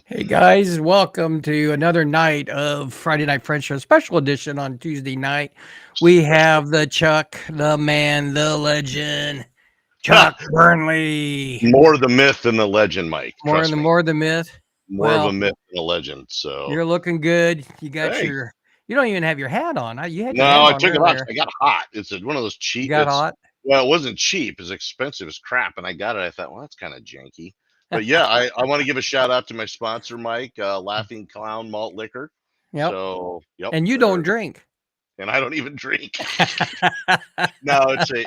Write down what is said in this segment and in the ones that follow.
Hey guys, welcome to another night of Friday Night Friendship special edition on Tuesday night. We Special. have the Chuck, the man, the legend, Chuck Burnley. More the myth than the legend, Mike. More Trust the me. more the myth. More of a Well, myth than a legend. So, you're looking good. You got hey. your. You don't even have your hat on. You had No, your hat I on took it off. earlier. I got hot. It's one of those You cheap. got hot. Well, it wasn't cheap. It's expensive as crap. And I got it. I thought, well, that's kind of janky. But yeah, I want to give a shout out to my sponsor, Mike, Laughing Clown Malt Liquor. Yep. So, yep. And you don't drink. And I don't even drink. No, what do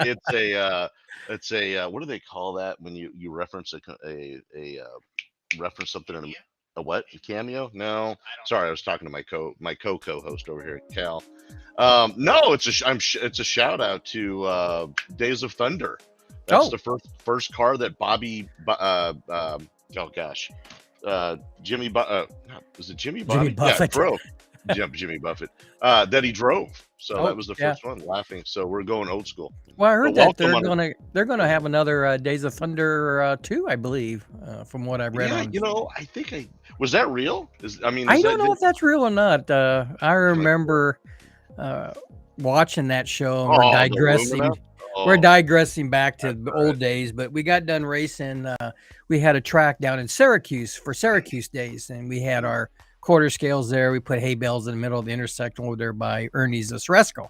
they call that when you reference a reference something in a what? A cameo? No, sorry, I was talking to my co-host over here, Cal. No, it's a shout out to Days of Thunder. That's Oh, the first car that oh gosh, Jimmy was it Jimmy Jimmy Bobby? Yeah, Buffett. drove. Jimmy Buffett. That he drove. So that Oh, was the yeah. first one. Laughing. So we're going old school. Well, I But heard that welcome on. they're gonna have another Days of Thunder 2, I believe, from what I've read Yeah, on. I think I was that real. I Is don't that know did, if that's real or not. I like, remember uh, watching that show, and the Illumina? We're Oh, digressing back to that's the all right. old days, but we got done racing. We had a track down in Syracuse for Syracuse days, and we had our quarter scales there. We put hay bales in the middle of the intersection over there by Ernie's Esresco.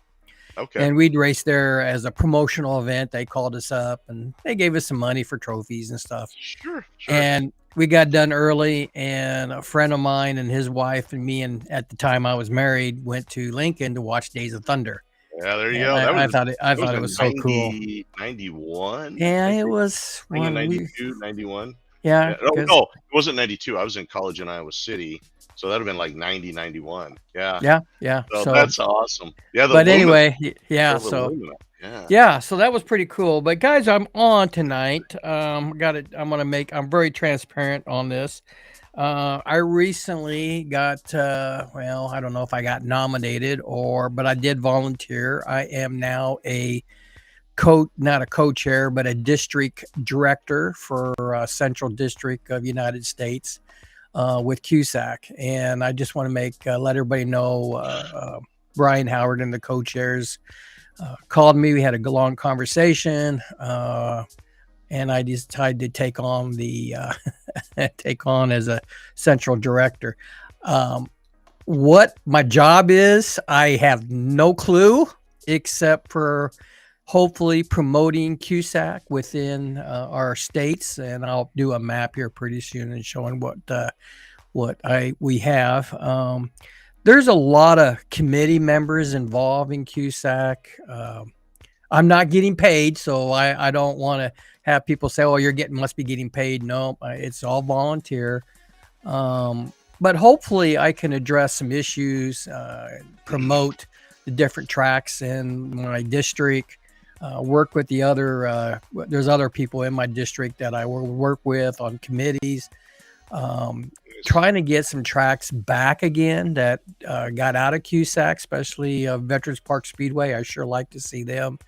Okay. And we'd race there as a promotional event. They called us up and they gave us some money for trophies and stuff. Sure. And we got done early, and a friend of mine and his wife and me, and at the time I was married, went to Lincoln to watch Days of Thunder. Yeah, there you And go. I That was thought it in was so cool. 91, Yeah, I it think. was I think in one we 92, 91. yeah, Yeah. Oh because no, it wasn't 92. I was in college in Iowa City. So that'd have been like 90, 91. Yeah. yeah. So So, that's awesome. Yeah, the but Lumina. anyway, yeah. Drove a So Lumina. Yeah. yeah, so that was pretty cool. But guys, I'm on tonight. Got it. I'm very transparent on this. I recently got, well, I don't know if I got nominated but I did volunteer. I am now not a co-chair, but a district director for Central District of United States with CUSAC. And I just want to let everybody know, Brian Howard and the co-chairs called me. We had a long conversation. And I decided to take on take on as a central director. What my job is, I have no clue, except for hopefully promoting CUSAC within our states, and I'll do a map here pretty soon and showing what we have. There's a lot of committee members involved in CUSAC. I'm not getting paid, so I don't want to have people say, "Oh, must be getting paid." No, it's all volunteer. But hopefully, I can address some issues, promote the different tracks in my district, work with the other. There's other people in my district that I will work with on committees. Trying to get some tracks back again that got out of CUSAC, especially Veterans Park Speedway. I sure like to see them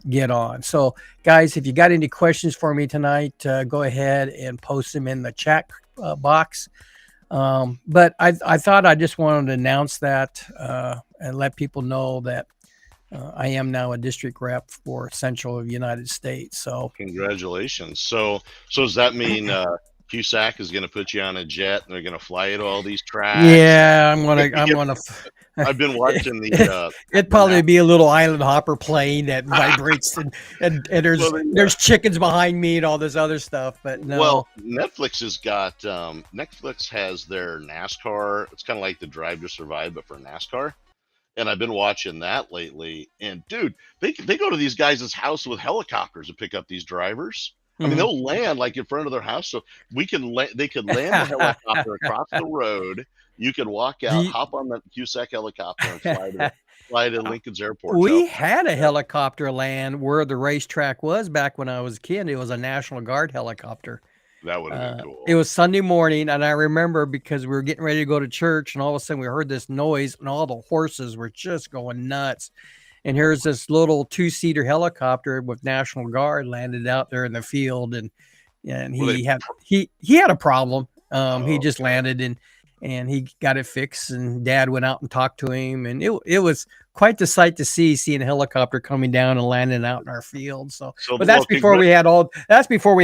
get on. So, guys, if you got any questions for me tonight, go ahead and post them in the chat box. But I thought I just wanted to announce that and let people know that I am now a district rep for Central United States. So, Congratulations. So does that mean Cusack is going to put you on a jet and they're going to fly you to all these tracks? yeah, I'm Because gonna. I've been watching It'd probably be a little island hopper plane that vibrates, and well, there's chickens behind me and all this other stuff. But no, well, Netflix has got Netflix has their NASCAR. It's kind of like the Drive to Survive, but for NASCAR. And I've been watching that lately. And dude, they go to these guys' house with helicopters to pick up these drivers. I mean, Mhm. they'll land like in front of their house, so they could land the helicopter across the road. You could walk Do out, you- hop on the Cusack helicopter, and fly to Lincoln's airport. So we had a helicopter land where the racetrack was back when I was a kid. It was a National Guard helicopter. that would have been It cool. was Sunday morning, and I remember because we were getting ready to go to church, and all of a sudden we heard this noise, and all the horses were just going nuts. And here's this little two-seater helicopter with National Guard landed out there in the field, and Well, he had a problem. He Oh, just landed and he got it fixed, and Dad went out and talked to him, and it was quite the sight to see, seeing a helicopter coming down and landing out in our field. So, so but well, that's before we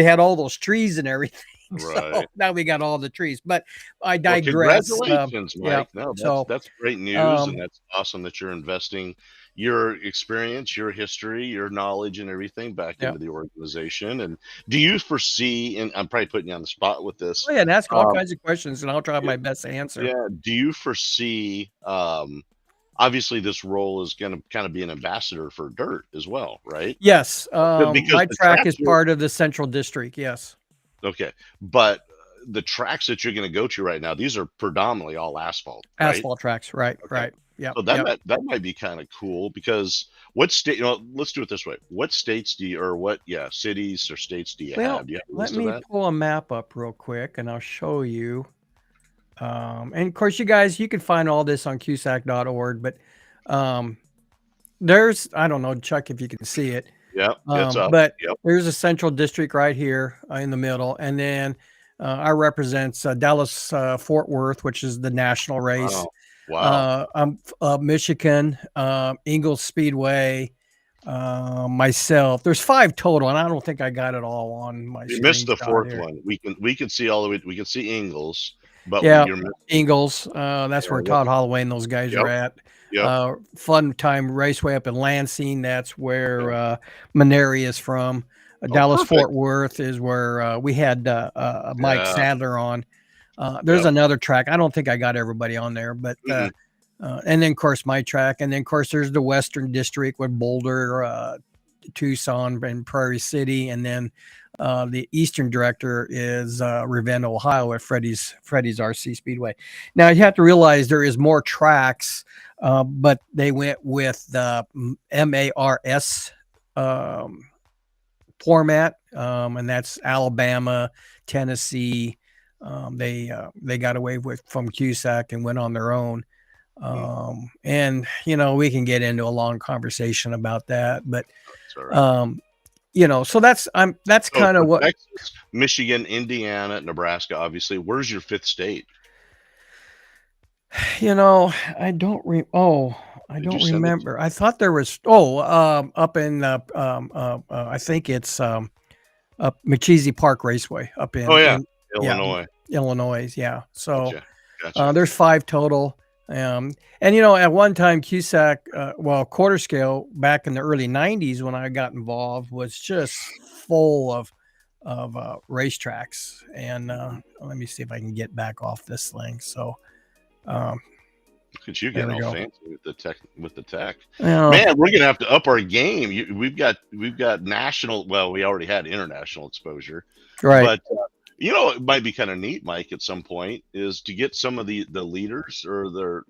had all those trees and everything. So right. now we got all the trees. But I Well, digress. congratulations, Yeah. Mike. No, So that's great news, and um, that's awesome that you're investing your experience, your history, your knowledge, and everything back yeah. into the organization. And do you foresee? And I'm probably putting you on the spot with this. Go ahead and ask all Um, kinds of questions, and I'll try my best to answer. yeah. Do you foresee? Obviously, this role is going to kind of be an ambassador for dirt as well, right? Yes, Because my the track tracks is part of the Central District. Yes, okay, but the tracks that you're going to go to right now, these are predominantly all asphalt, right? asphalt tracks. Right, Okay. right. Yep, So yep. that might be kind of cool because what state, let's do it this way. What states do you, or what, yeah, cities or states do you Well, have? Do you have a let list of me that? pull a map up real quick, and I'll show you. And of course, you guys, you can find all this on cusack.org, but um, there's, I don't know, Chuck, if you can see it, Yep, it's up. but Yep. there's a Central District right here in the middle, and then I represents Dallas Fort Worth, which is the national race. Wow. Wow. I'm Michigan, Ingalls Speedway, myself. There's 5 total, and I don't think I got it all on my You missed the screenshot fourth here. one. We can see all the way. We can see Ingles, but Yeah, you're missing. Ingalls. That's Yeah, where Todd Holloway and those guys yep. are at. Yep. Fun Time Raceway up in Lansing. That's where Yep. Maneri is from. Oh, Dallas perfect. Fort Worth is where we had Mike Yeah. Sadler on. There's Yep. another track. I don't think I got everybody on there, but Mm-mm. and then of course my track, and then of course there's the Western District with Boulder, Tucson, and Prairie City, and then the Eastern director is Ravenna, Ohio, at Freddie's RC Speedway. Now you have to realize there is more tracks, but they went with the MARS format, and that's Alabama, Tennessee. They got away with from Cusack and went on their own. And we can get into a long conversation about that, but That's all right. so that's So kind of for what. Texas, Michigan, Indiana, Nebraska, obviously, where's your fifth state? I don't I Did you don't send it? remember. I thought there was up in I think it's up McCheesy Park Raceway up Oh yeah, yeah, Illinois. Illinois. Yeah. So Gotcha. Gotcha. there's 5 total. And at one time Cusack, quarter scale back in the early 90s when I got involved was just full of racetracks. And let me see if I can get back off this thing. So um, Look at you there getting we all go. fancy with the tech. Well, Man, we're gonna have to up our game. We've got national. Well, we already had international exposure, right. but it might be kind of neat, Mike, at some point, is to get some of the leaders or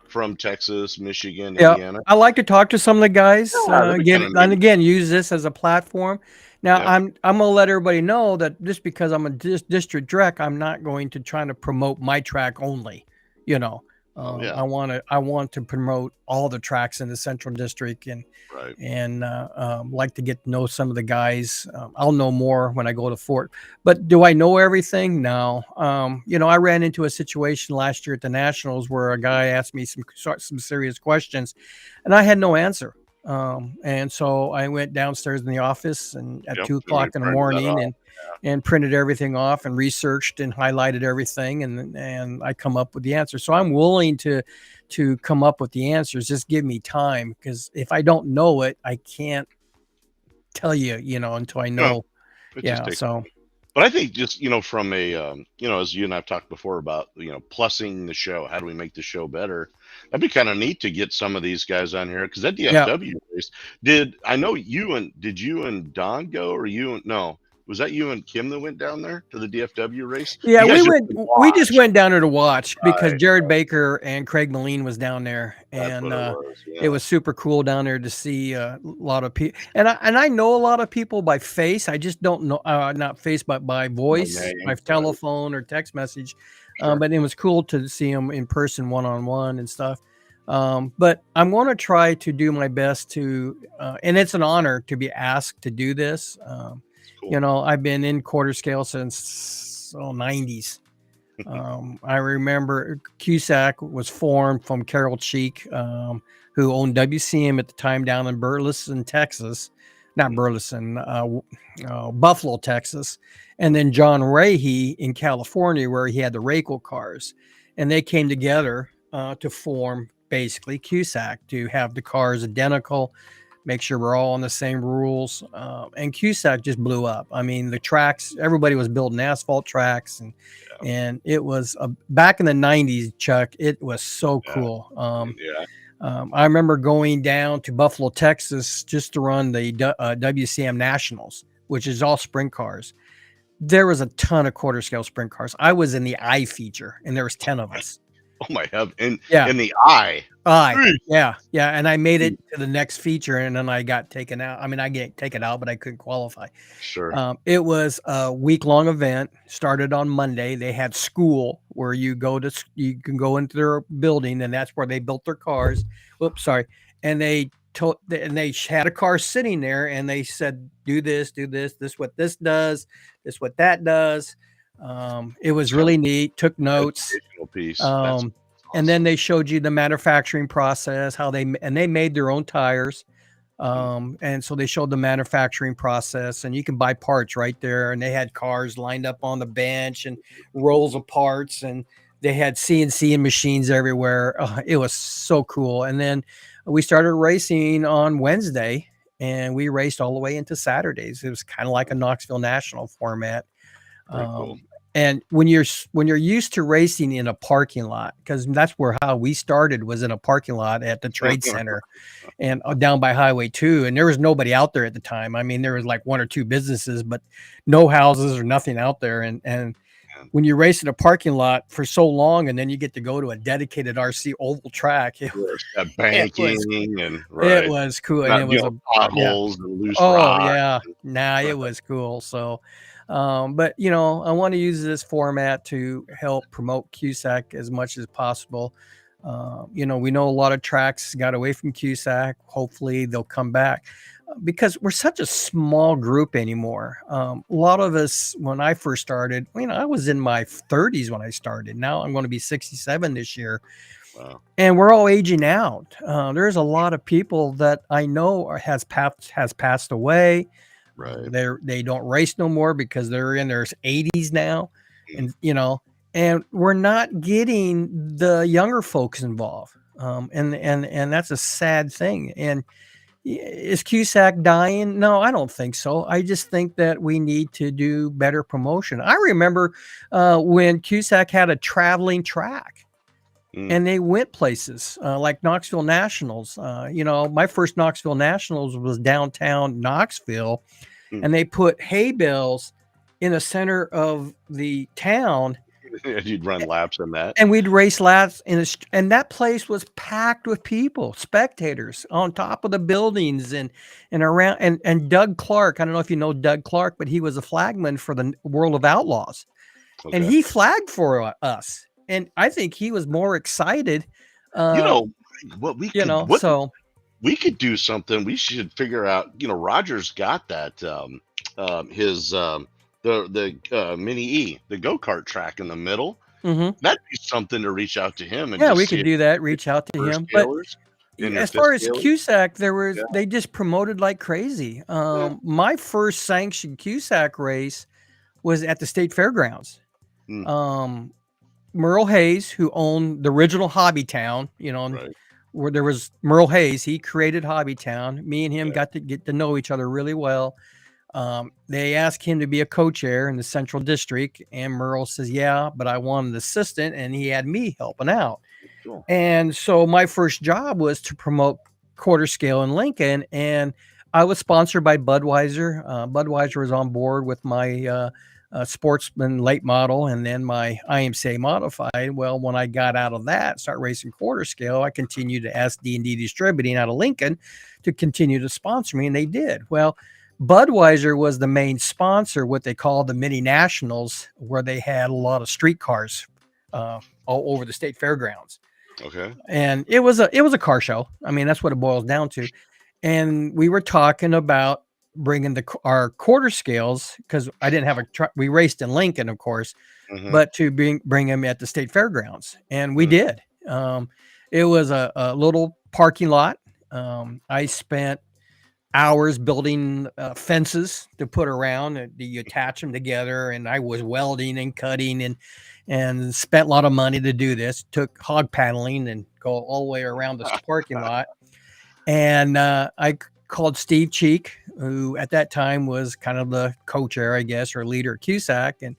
from Texas, Michigan, Yeah, Indiana. I like to talk to some of the guys. Yeah, that'd be kinda neat. Again, use this as a platform. Now, Yep. I'm gonna let everybody know that just because I'm a district direct, I'm not going to try to promote my track only. You know, Oh yeah. I want to promote all the tracks in the Central District, and Right. like to get to know some of the guys. I'll know more when I go to Fort. But do I know everything? No. I ran into a situation last year at the Nationals where a guy asked me some serious questions, and I had no answer. And so I went downstairs in the office and at Yep. 2 o'clock in the Printed that morning off. and printed everything off and researched and highlighted everything, and I come up with the answer. So I'm willing to come up with the answers. Just give me time, because if I don't know it, I can't tell you, until I know. It just Yeah. takes. So But I think just from a as you and I've talked before about plussing the show, how do we make the show better? That'd be kind of neat to get some of these guys on here, because that DFW race. Did you and Don go, or no? Was that you and Kim that went down there to the DFW race? yeah, You guys we just went down there to watch because Right. Jared Baker and Craig Moline was down there, That's and what it was. it Yeah. was super cool down there to see a lot of people. And I know a lot of people by face. I just don't know, not face, but by voice, name, by right. telephone or text message. Sure. But it was cool to see them in person, one-on-one and stuff. But I'm going to try to do my best to, and it's an honor to be asked to do this. Cool. I've been in quarter scale since 90s. I remember Cusack was formed from Carol Cheek, who owned WCM at the time down in Burleson, Texas. Not Burleson, Buffalo, Texas. And then John Rahe in California, where he had the Rayco cars. And they came together to form basically Cusack, to have the cars identical, make sure we're all on the same rules. And Cusack just blew up. I mean, the tracks, everybody was building asphalt tracks, and it was back in the 90s, Chuck. It was so cool. I remember going down to Buffalo, Texas, just to run the WCM Nationals, which is all sprint cars. There was a ton of quarter scale sprint cars. I was in the I feature, and there was 10 of us. Oh my heaven! In the eye. Yeah. And I made it to the next feature, and then I got taken out. I mean, I get taken out, but I couldn't qualify. Sure. It was a week-long event. Started on Monday. They had school where you can go into their building, and that's where they built their cars. Whoops, sorry. And they had a car sitting there, and they said, "Do this, this what this does, this what that does." It was really neat. Took notes. Piece. Awesome. And then they showed you the manufacturing process, how they made their own tires. And so they showed the manufacturing process, and you can buy parts right there. And they had cars lined up on the bench and rolls of parts, and they had CNC machines everywhere. It was so cool. And then we started racing on Wednesday, and we raced all the way into Saturdays. It was kind of like a Knoxville National format. Cool. And when you're used to racing in a parking lot, because that's how we started, was in a parking lot at the Trade Center and down by Highway 2. And there was nobody out there at the time. I mean, there was like one or two businesses, but no houses or nothing out there. And when you race in a parking lot for so long, and then you get to go to a dedicated RC oval track, it was cool. And it was potholes and loose rock. It was cool. So, but I want to use this format to help promote Cusack as much as possible. We know a lot of tracks got away from Cusack. Hopefully they'll come back, because we're such a small group anymore. A lot of us, when I first started, I was in my 30s when I started. Now I'm going to be 67 this year. Wow. And we're all aging out. There's a lot of people that I know has passed away. Right. They don't race no more because they're in their 80s now. And and we're not getting the younger folks involved. And that's a sad thing. And is Cusack dying? No, I don't think so. I just think that we need to do better promotion. I remember when Cusack had a traveling track. And they went places like Knoxville Nationals. My first Knoxville Nationals was downtown Knoxville, and they put hay bales in the center of the town. You'd run laps in that, and we'd race laps and that place was packed with people, spectators, on top of the buildings and around. And Doug Clark, I don't know if you know Doug Clark, but he was a flagman for the World of Outlaws, and he flagged for us. And I think he was more excited. We could do something. We should figure out. Roger's got that. His the Mini E, the go-kart track in the middle. That'd be something to reach out to him. And we could do that. Reach out to him. But as far as Cusack, they just promoted like crazy. My first sanctioned Cusack race was at the State Fairgrounds. Merle Hayes, who owned the original Hobby Town, where there was Merle Hayes, he created Hobby Town. Me and him got to get to know each other really well. They asked him to be a co-chair in the Central District, and Merle says, "Yeah, but I want an assistant," and he had me helping out. Cool. And so my first job was to promote quarter scale in Lincoln, and I was sponsored by Budweiser. Budweiser was on board with my Sportsman late model, and then my IMCA modified. Well, when I got out of that, start racing quarter scale, I continued to ask D&D Distributing out of Lincoln to continue to sponsor me, and they did. Well, Budweiser was the main sponsor, what they call the mini nationals, where they had a lot of street cars all over the state fairgrounds. Okay. And it was a car show. I mean, that's what it boils down to. And we were talking about bringing our quarter scales, because I didn't have a truck. We raced in Lincoln, of course, but to bring them at the state fairgrounds, and we did. It was a little parking lot. I spent hours building fences to put around, and you attach them together, and I was welding and cutting and spent a lot of money to do this. Took hog paddling and go all the way around this parking lot. And I called Steve Cheek, who at that time was kind of the co-chair, I guess, or leader at CUSAC, and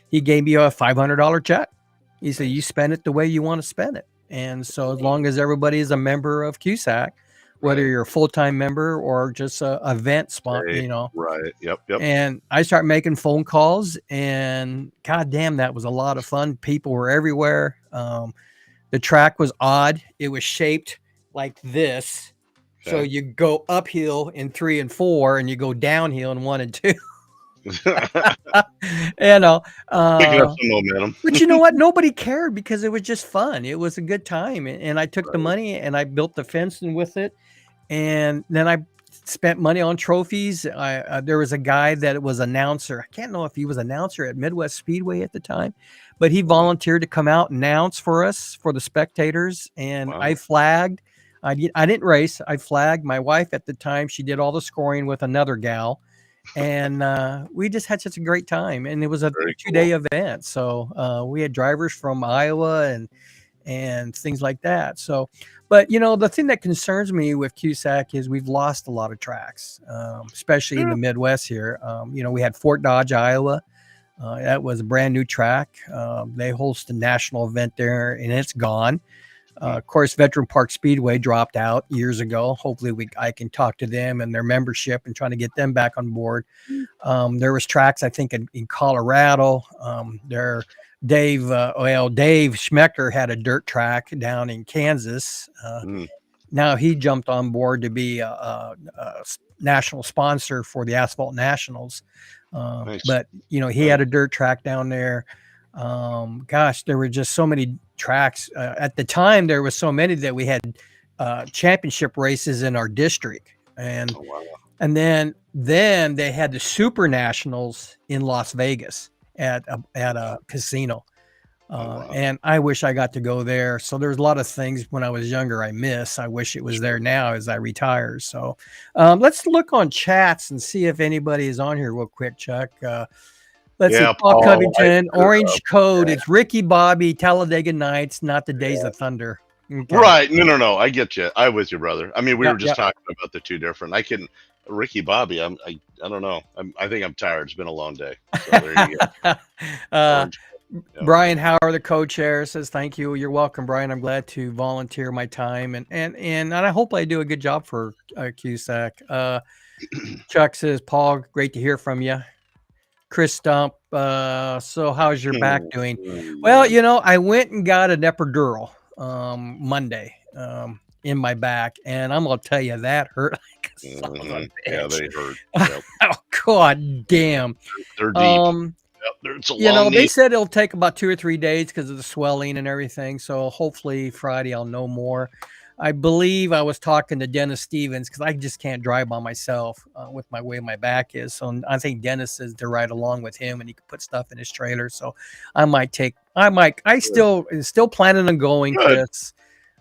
he gave me a $500 check. He said, "You spend it the way you want to spend it." And so as long as everybody is a member of CUSAC, whether you're a full-time member or just a event spot, you know. Right. Yep. And I started making phone calls, and God damn, that was a lot of fun. People were everywhere. The track was odd. It was shaped like this. Okay. So you go uphill in 3 and 4, and you go downhill in 1 and 2. You know, picking up some momentum. But you know what? Nobody cared because it was just fun. It was a good time, and I took the money and I built the fencing with it, and then I spent money on trophies. There was a guy that was announcer. I can't know if he was announcer at Midwest Speedway at the time, but he volunteered to come out and announce for us, for the spectators, and I flagged. I didn't race. I flagged. My wife at the time, she did all the scoring with another gal. And we just had such a great time, and it was a 2-day event. So we had drivers from Iowa and things like that. So, but you know, the thing that concerns me with CUSAC is we've lost a lot of tracks, especially in the Midwest here. You know, we had Fort Dodge, Iowa. That was a brand new track. They host a national event there, and it's gone. Of course, Veteran Park Speedway dropped out years ago. Hopefully I can talk to them and their membership and trying to get them back on board. There was tracks, I think, in Colorado. Dave Schmecker had a dirt track down in Kansas. Now he jumped on board to be a national sponsor for the Asphalt Nationals. Nice. But, you know, he had a dirt track down there. Gosh, there were just so many tracks at the time. There was so many that we had championship races in our district, and and then they had the Super Nationals in Las Vegas at a casino, and I wish I got to go there. So there's a lot of things when I was younger I miss. I wish it was there now as I retire. So let's look on chats and see if anybody is on here real quick, Chuck. Let's see, Paul Covington, Orange Code. It's Ricky Bobby, Talladega Nights, not the Days of Thunder. Okay. Right. No. I get you. I'm with you, brother. I mean, we were just talking about the two different. Ricky Bobby, I don't know. I think I'm tired. It's been a long day. So there you go. Brian Howard, the co-chair, says, "Thank you. You're welcome, Brian. I'm glad to volunteer my time. And I hope I do a good job for CUSAC. Chuck says, Paul, great to hear from you. Chris Stump, so how's your back doing? Well, you know, I went and got an epidural Monday in my back, and I'm gonna tell you that hurt like a son of a bitch. Yeah, they hurt. Yep. Oh god damn. They're deep. It's a you know, long they knee. said it'll take about 2 or 3 days because of the swelling and everything. So hopefully Friday I'll know more. I believe I was talking to Dennis Stevens because I just can't drive by myself with my way my back is. So I think Dennis is to ride along with him, and he could put stuff in his trailer. So I still planning on going, Chris.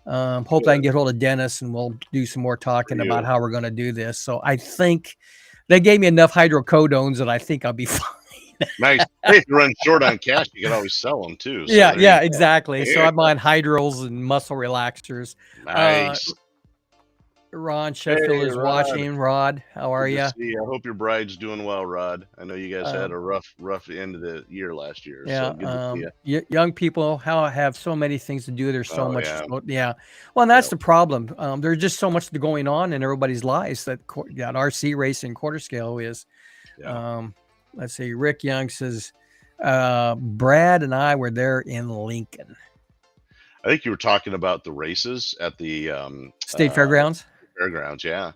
Hopefully I can get hold of Dennis and we'll do some more talking about how we're going to do this. So I think they gave me enough hydrocodones that I think I'll be fine. Nice. Hey, if you run short on cash, you can always sell them too. So yeah, exactly. So I'm on hydrals and muscle relaxers. Nice. Ron Sheffield is watching. Rod, how are you? I hope your bride's doing well, Rod. I know you guys had a rough end of the year last year. Yeah. So good to see you. Young people have so many things to do. There's so much. Yeah. Well, and that's the problem. There's just so much going on in everybody's lives that RC racing quarter scale is. Yeah. Let's see. Rick Young says, Brad and I were there in Lincoln. I think you were talking about the races at the State Fairgrounds. Fairgrounds, yeah.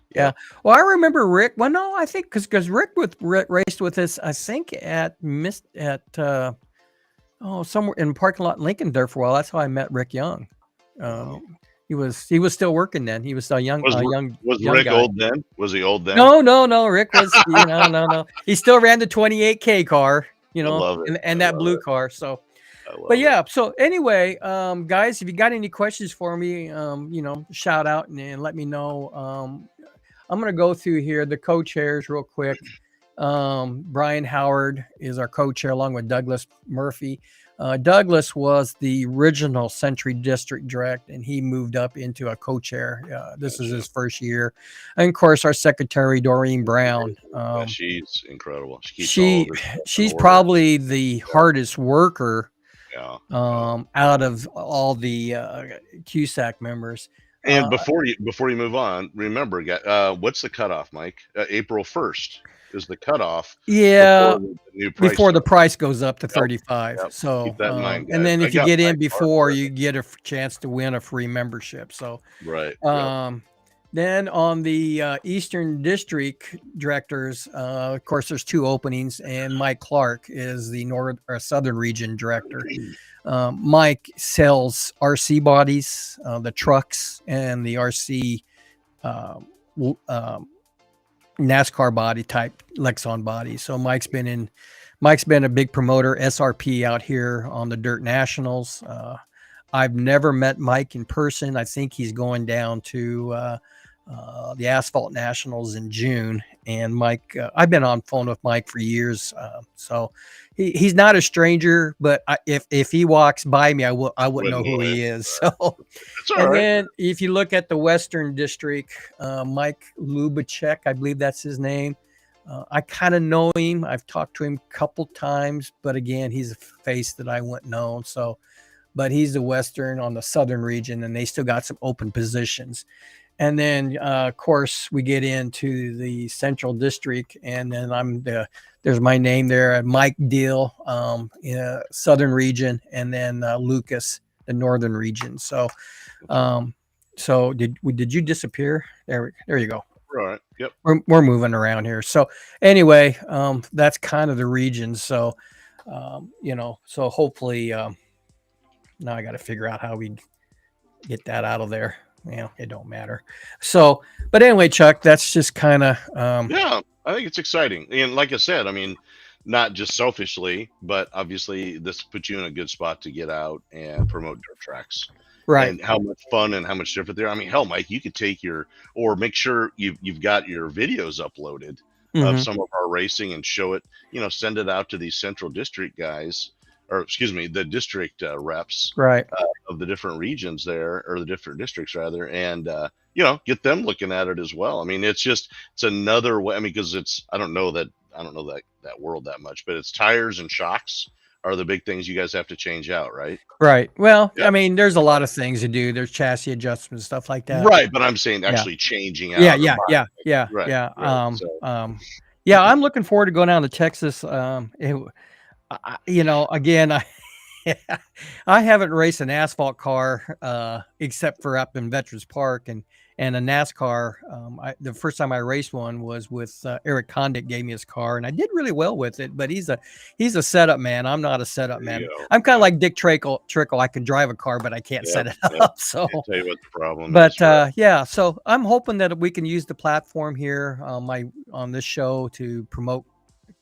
Well, I remember Rick. Well, no, I think because Rick raced with us, I think somewhere in the parking lot in Lincoln there for a while. That's how I met Rick Young. He was still working then. He was a young Was young Rick guy. old then? Was he old then? No. Rick was, no. He still ran the 28K car, I love it. and that blue car. So, I love but it. yeah. So anyway, guys, if you got any questions for me, shout out and let me know. I'm gonna go through here the co-chairs real quick. Brian Howard is our co-chair along with Douglas Murphy. Douglas was the original Century District Direct, and he moved up into a co-chair. This is his first year, and of course, our secretary Doreen Brown. Yeah, she's incredible. She's probably the hardest worker. Yeah. Out of all the CUSAC members. And before you move on, remember, what's the cutoff, Mike? April 1st is the cutoff. Yeah, before the price goes up to 35. Yep. So, Keep that in mind, and then guys. if you get in before, you get a chance to win a free membership. So, right. Then on the Eastern District directors, of course, there's 2 openings, and Mike Clark is the Southern Region director. Mike sells RC bodies, the trucks, and the RC NASCAR body type Lexon body. So Mike's been a big promoter, SRP out here on the Dirt Nationals. I've never met Mike in person. I think he's going down to the Asphalt Nationals in June. And Mike, I've been on phone with Mike for years. So he's not a stranger, but if he walks by me, I wouldn't know who he is. So, then if you look at the Western District, Mike Lubacek, I believe that's his name. I kind of know him. I've talked to him a couple times, but again, he's a face that I wouldn't know. So, but he's the Western on the Southern region, and they still got some open positions. And then, of course, we get into the Central District, and then there's my name there, Mike Deal, Southern region, and then Lucas, the Northern region. So, did you disappear? There you go. Right. Yep. We're moving around here. So anyway, that's kind of the region. So, so hopefully, now I got to figure out how we get that out of there. It don't matter. So, but anyway, Chuck, that's just kind of, yeah, I think it's exciting. And like I said, I mean, not just selfishly, but obviously this puts you in a good spot to get out and promote dirt tracks. Right. And how much fun and how much different there. I mean, hell, Mike, you could take or make sure you've got your videos uploaded of some of our racing and show it, send it out to these Central District guys, or excuse me, the district reps, right, of the different regions there, or the different districts rather, and get them looking at it as well. I mean, it's another way. I mean, because I don't know that world that much, but it's tires and shocks are the big things you guys have to change out, right? Right. Well, yeah. I mean, there's a lot of things to do. There's chassis adjustments, stuff like that. Right, but I'm saying actually changing out. Yeah. Right, yeah. Right, yeah, I'm looking forward to going down to Texas. Again, I haven't raced an asphalt car except for up in Veterans Park, and a NASCAR. The first time I raced one was with Eric Condit. Gave me his car, and I did really well with it. But he's a setup man. I'm not a setup man. I'm kind of like Dick Trickle. I can drive a car, but I can't set it up. So I'll tell you what the problem is. But yeah, so I'm hoping that we can use the platform here on this show to promote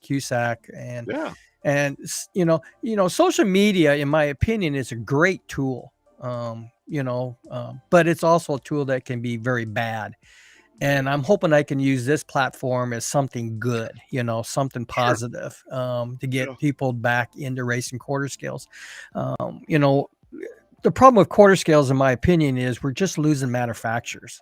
CUSAC and. Yeah. And social media, in my opinion, is a great tool. But it's also a tool that can be very bad. And I'm hoping I can use this platform as something good, something positive, to get people back into racing quarter scales. The problem with quarter scales, in my opinion, is we're just losing manufacturers.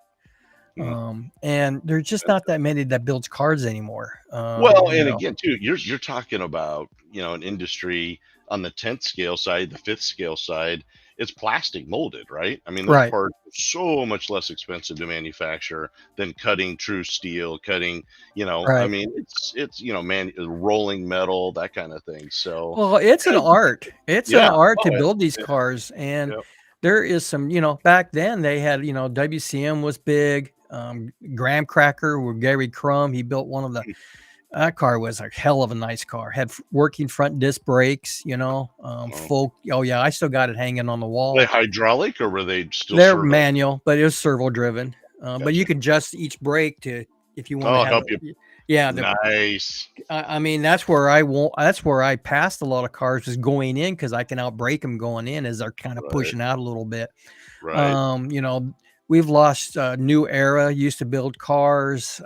And there's just not that many that builds cars anymore. Again, too, you're talking about, an industry on the 10th scale side, the 5th scale side, it's plastic molded, right? I mean, those parts are so much less expensive to manufacture than cutting true steel, I mean, it's rolling metal, that kind of thing. So, well, it's an art. It's an art to build these cars. And there is some, back then they had, WCM was big. Graham Cracker with Gary Crum. He built one of the That car was a hell of a nice car. Had working front disc brakes, Oh. full. Oh yeah, I still got it hanging on the Were they wall. hydraulic or were they still They're servo? manual, but it was servo driven. But you Gotcha. could adjust each brake to if you want to Oh, have help it. you. Yeah, Nice. I mean that's where I won't. That's where I passed a lot of cars is going in because I can outbrake them going in as they're kind of Right. pushing out a little bit. Right. You know, we've lost New Era used to build cars.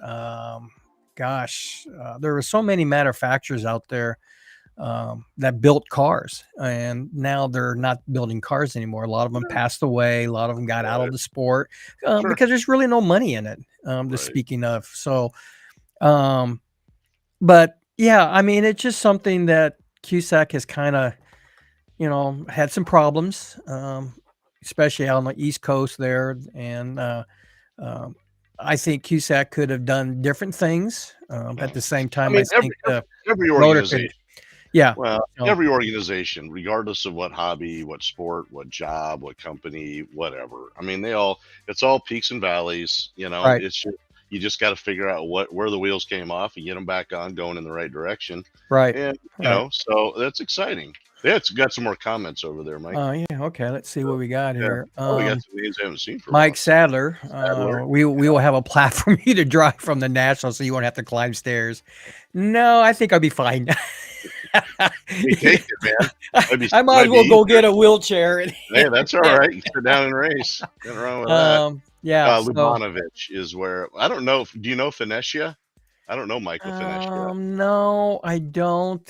Gosh, there were so many manufacturers out there that built cars, and now they're not building cars anymore. A lot of them passed away. A lot of them got out of Right. the sport Sure. because there's really no money in it. The Right. speaking of, so, um, but yeah, I mean, it's just something that Cusack has kind of, had some problems, especially out on the East Coast there, and um, I think Cusack could have done different things. At the same I time, I mean, think every motor could, organization. yeah. Well, So, every organization, regardless of what hobby, what sport, what job, what company, whatever. I mean, it's all peaks and valleys. right, It's just, you just got to figure out where the wheels came off and get them back on, going in the right direction. right, And right. so that's exciting. Yeah, it's got some more comments over there, Mike. Yeah, okay, let's see what So, we got yeah. here. Oh, we got some names I haven't seen for a while. Mike Sadler. Sadler. We will have a platform for you to drive from the National, so you won't have to climb stairs. No, I think I'll be fine. We take it, man. I might as Might be well go easier. get a wheelchair. Hey, that's all right. You sit down and race. Nothing wrong with that. Yeah. So, Lubanovic is where I don't know. Do you know Finesia? I don't know Michael Finesia. no, I don't.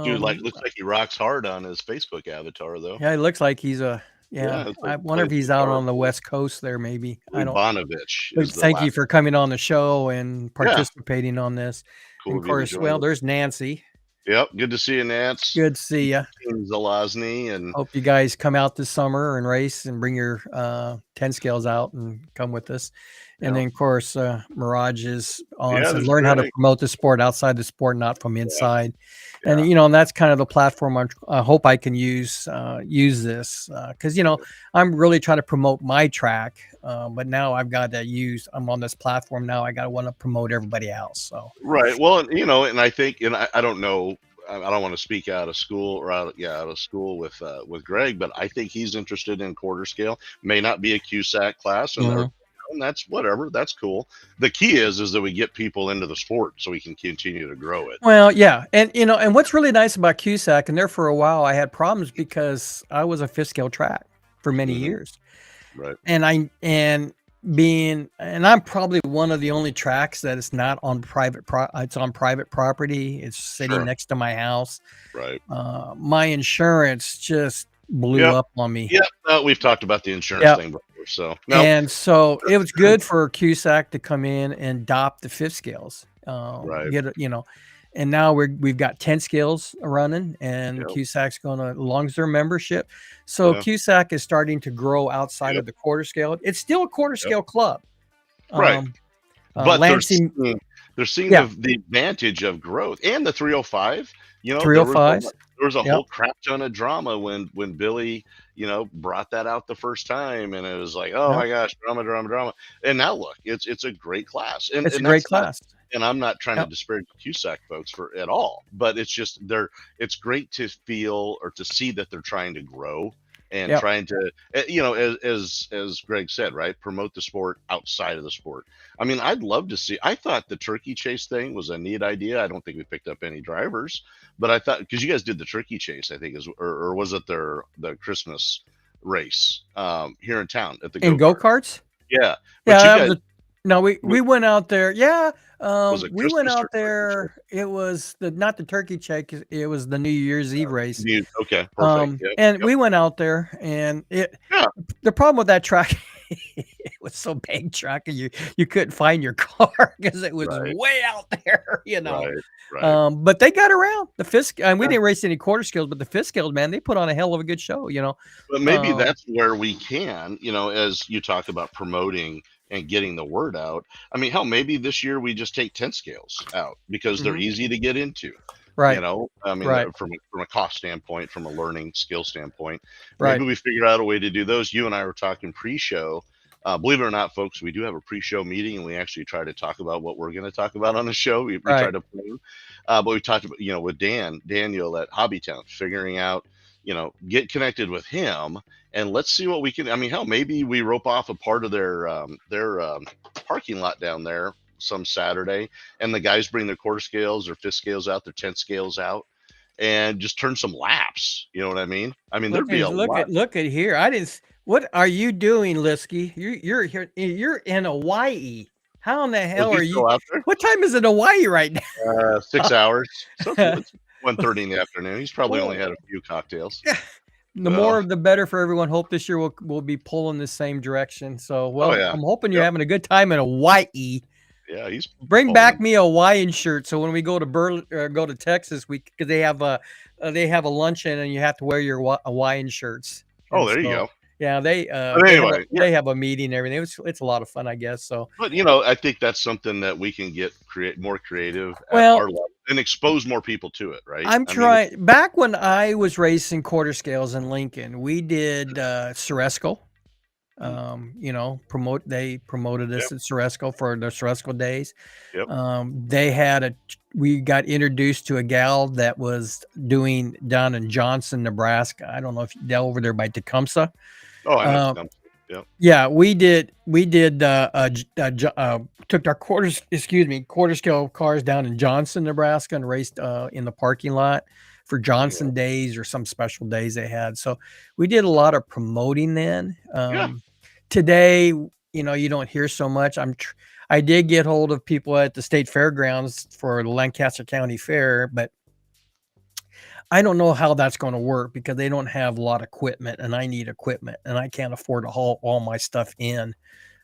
Dude, looks like he rocks hard on his Facebook avatar though. Yeah, it looks like he's a. Yeah, Yeah, it's I like wonder plays if he's out guitar. on the West Coast there. Maybe I don't. Lubanovic But is the thank you last. for coming on the show and Yeah, participating on this. And cool of of you to course, join well, us. there's Nancy. Yep, good to see you, Nance. Good to see you. Team Zelazny and Hope you guys come out this summer and race and bring your 10 scales out and come with us. And yeah, then, of course, Mirage is on. yeah, Says there's learn how to Greg. promote the sport outside the sport, not from Yeah, inside. And yeah, and that's kind of the platform I hope I can use this because I'm really trying to promote my track, but now I've got to use. I'm on this platform now. I got to want to promote everybody else. So right. Well, and I think, and I don't know. I don't want to speak out of school or out of school with Greg, but I think he's interested in quarter scale. May not be a CUSAC class, and that's whatever. That's cool. The key is that we get people into the sport so we can continue to grow it. Well, yeah, and what's really nice about CUSAC, and there for a while I had problems because I was a fifth scale track for many Hmm. years, Right. and I'm probably one of the only tracks that is not on it's on private property. It's sitting Sure. next to my house. Right. My insurance just blew Yep. up on me. Yep. No, we've talked about the insurance Yep. thing before, so no. And so it was good for CUSAC to come in and adopt the fifth scales. Right. And now we've got 10 scales running, and Yep. CUSAC's going to launch their membership. So Yeah. CUSAC is starting to grow outside Yep. of the quarter scale. It's still a quarter scale club. Right. But Lansing they're seeing Yeah. the advantage of growth and the 305. There was 305s. a Yep. whole crap ton of drama when Billy, brought that out the first time, and it was like, oh Yep. my gosh, drama, drama, drama. And now look, it's a great class, and It's a and great that's not, class. and I'm not trying to Yep. disparage the CUSAC folks for at all, but it's just it's great to feel or to see that they're trying to grow and Yep. trying to, as Greg said, right, promote the sport outside of the sport. I mean, I'd love to see. I thought the turkey chase thing was a neat idea. I don't think we picked up any drivers, but I thought because you guys did the turkey chase, I think or was it the Christmas race here in town at the In go-kart? go-karts? Yeah, Yeah, but you that guys was no, we went out there. Yeah, was it we went Christmas or out turkey there. It was not the turkey chase. It was the New Year's Eve race. chase? Okay, perfect. Yep, And yep. we went out there, and Yeah, the problem with that track, it was so big track, and you couldn't find your car because it was right, way out there. right, right. But they got around the Fisk, and we Yeah. didn't race any quarter skills, but the Fisk skills, man, they put on a hell of a good show. But maybe Um, that's where we can, as you talk about promoting and getting the word out. I mean, hell, maybe this year we just take 10 scales out because they're mhm. easy to get into. Right, I mean, right, from a cost standpoint, from a learning skill standpoint, right. maybe we figure out a way to do those. You and I were talking pre-show Believe it or not, folks, we do have a pre-show meeting, and we actually try to talk about what we're going to talk about on the show. We try Right. to plan, but we talked about, with Daniel at Hobbytown, figuring out, get connected with him, and let's see what we can. I mean, hell, maybe we rope off a part of their parking lot down there some Saturday, and the guys bring their quarter scales, their fifth scales out, their 10th scales out, and just turn some laps. You know what I mean? I mean, there'd be a lot. Look at here. I didn't. What are you doing, Lisky? You're here. You're in Hawaii. How in the Was hell he are you? still out there? What time is it in Hawaii right 6 hours. So now? it's 1:30 in the afternoon. He's probably only Well, had a few cocktails. the Oh, more the better for everyone. Hope this year we'll be pulling the same direction. So, oh well, yeah. I'm hoping you're Yep. having a good time in Hawaii. Yeah, he's Bring pulling back them. me a Hawaiian shirt so when we go to go to Texas, because they have a luncheon and you have to wear your Hawaiian shirts. Oh, And there you so, go. yeah, But anyway, yeah. they have a meeting and everything. It's a lot of fun, I guess. So, But I think that's something that we can get more creative at well, our level and expose more people to it, right? I'm I mean, trying. Back when I was racing quarter scales in Lincoln, we did Ceresco. They promoted us yep, at Ceresco for the Ceresco days. yep. We got introduced to a gal that was doing down in Johnson, Nebraska. I don't know if they're over there by Tecumseh. Oh, I know. Uh, Yep. yeah, we did. Took our quarter scale cars down in Johnson, Nebraska, and raced in the parking lot for Yeah. Johnson days or some special days they had. So we did a lot of promoting then. Yeah. Today, you don't hear so much. I did get hold of people at the state fairgrounds for the Lancaster County Fair, but I don't know how that's going to work because they don't have a lot of equipment, and I need equipment, and I can't afford to haul all my stuff in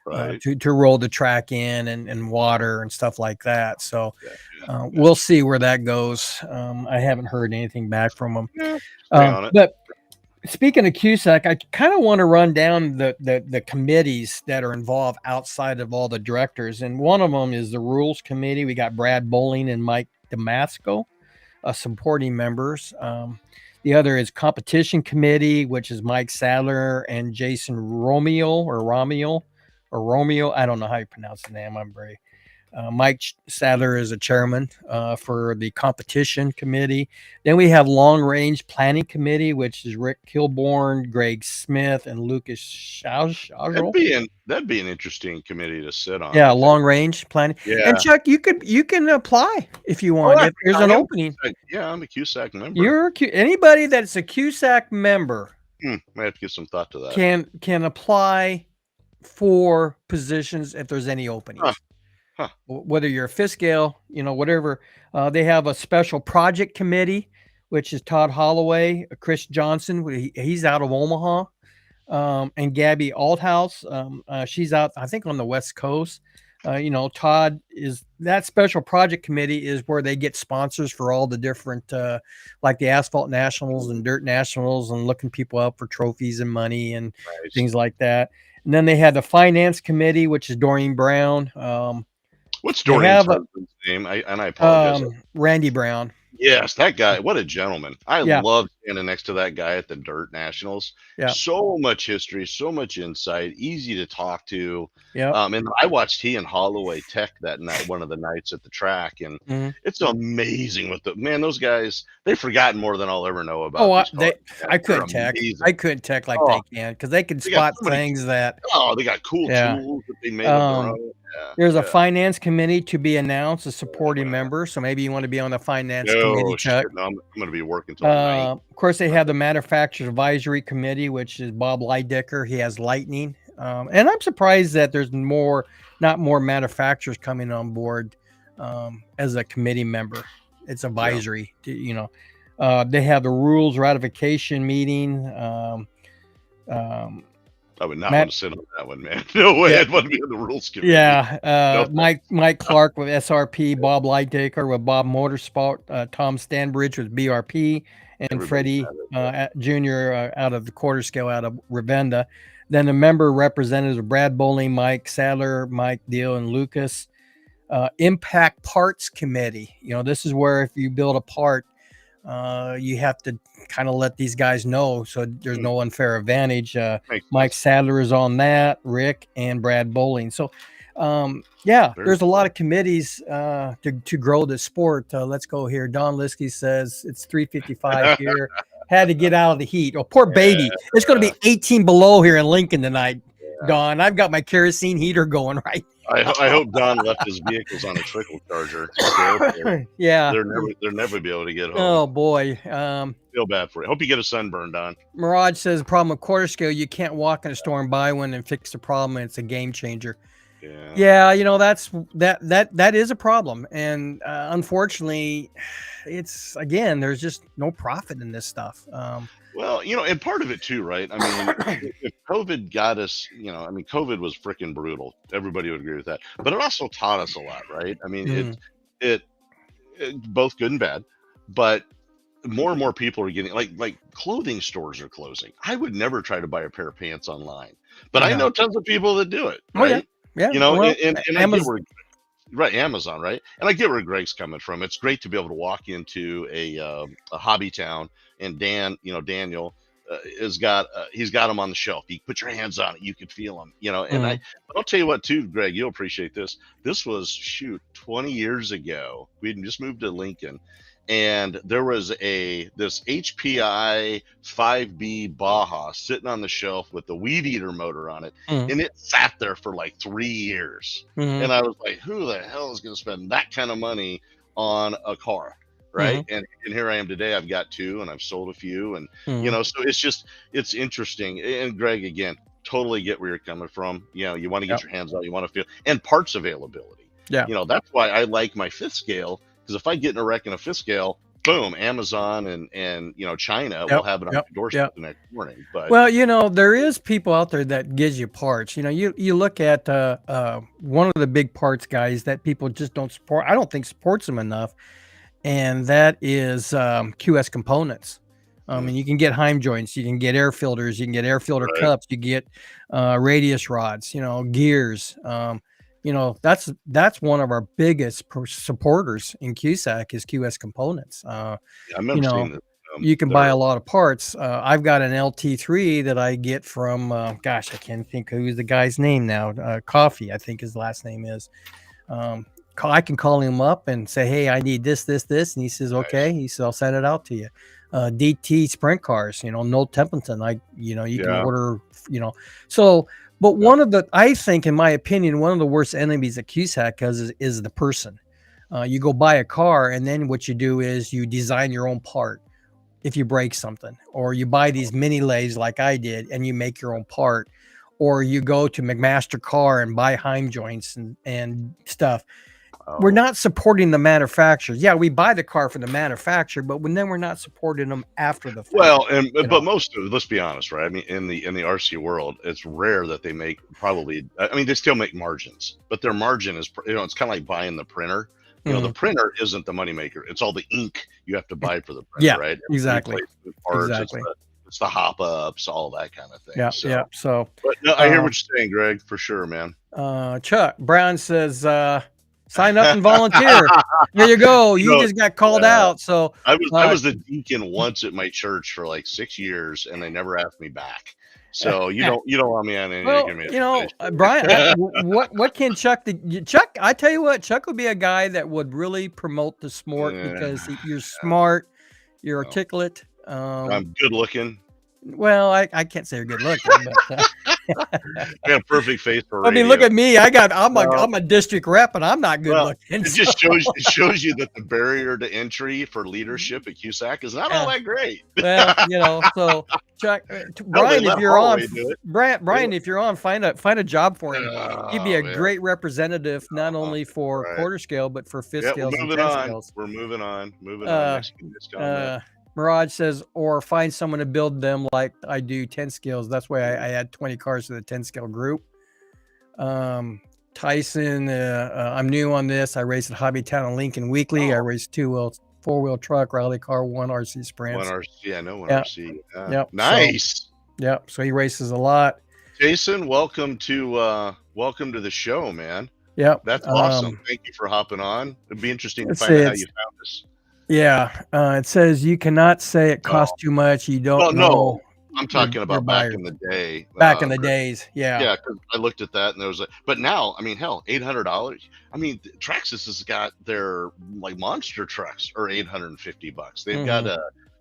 Right. to roll the track in and water and stuff like that. So Yeah. we'll see where that goes. I haven't heard anything back from them. Yeah. Stay on it. But speaking of CUSAC, I kind of want to run down the committees that are involved outside of all the directors, and one of them is the Rules Committee. We got Brad Bowling and Mike Damasco. Supporting members. The other is Competition Committee, which is Mike Sadler and Jason Romeo. I don't know how you pronounce the name. I'm very. Mike Sadler is a chairman for the Competition Committee. Then we have Long Range Planning Committee, which is Rick Kilborn, Greg Smith, and Lucas Schaugerl. That'd be an interesting committee to sit on. Yeah, long range planning. Yeah. And Chuck, you can apply if you want. If there's an opening. Yeah, I'm a CUSAC member. Anybody that's a CUSAC member Might have to give some thought to that. can apply for positions if there's any openings. Huh. Whether you're a fifth scale, whatever. They have a special project committee, which is Todd Holloway, Chris Johnson. He's out of Omaha. And Gabby Althouse, she's out, I think, on the West Coast. Todd is that special project committee is where they get sponsors for all the different, like the Asphalt Nationals and Dirt Nationals, and looking people up for trophies and money and things like that. And then they had the finance committee, which is Doreen Brown. What's Doreen's husband's name? I apologize. Randy Brown. Yes, that guy. What a gentleman. I Yeah. love standing next to that guy at the Dirt Nationals. Yeah. So much history, so much insight, easy to talk to. Yeah. And I watched he and Holloway tech that night, one of the nights at the track, and it's amazing what those guys, they've forgotten more than I'll ever know about. Oh, these I couldn't tech. I couldn't tech like they can because they can spot things that. Oh, they got cool tools that they made of their own. There's a finance committee to be announced, a supporting member. So maybe you want to be on the finance committee, Chuck. No, I'm going to be working till night. Of course, they have the manufacturers advisory committee, which is Bob Leidecker. He has Lightning. And I'm surprised that there's not more manufacturers coming on board as a committee member. It's advisory, they have the rules ratification meeting. I would not want to sit on that one, man. No way. I'd want to be on the rules committee. Yeah. Mike Clark with SRP, Bob Leidecker with Bob Motorsport, Tom Stanbridge with BRP, and Freddie Jr. Out of the quarter scale out of Ravenna. Then the member representatives of Brad Bowling, Mike Sadler, Mike Deal, and Lucas. Impact Parts Committee. This is where if you build a part, You have to kind of let these guys know so there's no unfair advantage. Makes Mike sense. Sadler is on that, Rick and Brad Bowling. So, yeah, Very there's a lot cool. of committees to grow the sport. Let's go here. Don Liskey says it's 3:55 here. Had to get out of the heat. Oh, poor baby. It's going to be 18 below here in Lincoln tonight. Don, I've got my kerosene heater going right. I hope Don left his vehicles on a trickle charger. Yeah. They'll never be able to get home. Oh boy. Feel bad for you. Hope you get a sunburn, Don. Mirage says the problem with quarter scale, you can't walk in a store and buy one and fix the problem. It's a game changer. Yeah, you know, that is a problem. And unfortunately, it's again, there's just no profit in this stuff. Well, you know, and part of it too, right? I mean, if COVID got us, you know, I mean, COVID was freaking brutal. Everybody would agree with that. But it also taught us a lot, right? I mean, it both good and bad. But more and more people are getting like clothing stores are closing. I would never try to buy a pair of pants online, but I know tons of people that do it. Right? Oh yeah, yeah. You know, well, and I get where, right, Amazon, right? And I get where Greg's coming from. It's great to be able to walk into a hobby town and Daniel has got he's got them on the shelf. You put your hands on it, you could feel them, you know. And I'll tell you what too, Greg, you'll appreciate this. This was 20 years ago. We had just moved to Lincoln, and there was this HPI 5B Baja sitting on the shelf with the weed eater motor on it, and it sat there for like 3 years. And I was like, who the hell is going to spend that kind of money on a car? Right. And here I am today. I've got 2 and I've sold a few, and you know, so it's interesting. And Greg, again, totally get where you're coming from. You know, you want to get your hands on, you want to feel, and parts availability. Yeah. You know, that's why I like my 5th scale, because if I get in a wreck in a 5th scale, boom, Amazon and you know, China will have it on your doorstep the next morning. But well, you know, there is people out there that gives you parts. You know, you look at one of the big parts guys that people just don't support. I don't think supports them enough. And that is QS Components. And you can get Heim joints, you can get air filters, you can get air filter cups, you get radius rods, you know, gears. You know, that's one of our biggest supporters in QSAC is QS Components. I remember seeing that. You can buy a lot of parts. I've got an LT3 that I get from, gosh, I can't think who's the guy's name now. Coffee, I think his last name is. I can call him up and say, hey, I need this, and he says, okay. He says, I'll send it out to you. DT sprint cars, you know, Noel Templeton, you can order, you know. So, but one of the, I think, in my opinion, one of the worst enemies that QSAC has is the person. You go buy a car, and then what you do is you design your own part if you break something, or you buy these mini lathes like I did, and you make your own part, or you go to McMaster Car and buy Heim joints and stuff. We're not supporting the manufacturer. Yeah, we buy the car from the manufacturer, but then we're not supporting them after the fact. Well, but most of it, let's be honest, right? I mean, in the RC world, it's rare that they make they still make margins, but their margin is, you know, it's kind of like buying the printer. You know, the printer isn't the moneymaker. It's all the ink you have to buy for the printer, right? Exactly. It's the hop ups, all that kind of thing. Yeah. So, but no, I hear what you're saying, Greg, for sure, man. Chuck Brown says, sign up and volunteer. There you go. You just got called out. So I was the deacon once at my church for like 6 years, and they never asked me back. So you don't want me on any. Well, you know, Brian, what can Chuck do? Chuck, I tell you what, Chuck would be a guy that would really promote the sport because you're smart, you're articulate. I'm good looking. Well, I can't say you're good looking, but I have perfect face for radio. I mean, look at me. I'm a district rep, and I'm not good looking. It just shows you that the barrier to entry for leadership at QSAC is not all that great. Well, you know, so Chuck, Brian, if you're on, Brian, if you're on, find a job for him. He'd be a great representative, not only for quarter scale, but for 5th scales and 10 scales. We're moving on. Next Mirage says, or find someone to build them like I do 10 scales. That's why I had 20 cars to the 10 scale group. Tyson, I'm new on this. I race at Hobbytown and Lincoln weekly. I race 4-wheel truck, rally car, 1 RC sprint. 1 RC, I know 1 RC. Yep. Nice. So he races a lot. Jason, welcome to the show, man. Yep. That's awesome. Thank you for hopping on. It'd be interesting to find out how you found us. Yeah, it says you cannot say it Oh, costs too much. You don't well, know no, I'm your talking your about back buyers in the day. back in the days. Yeah. Yeah, because I looked at that and there was a, but now, I mean, hell, $800. I mean, Traxxas has got their like monster trucks are $850. They've got Hmm. a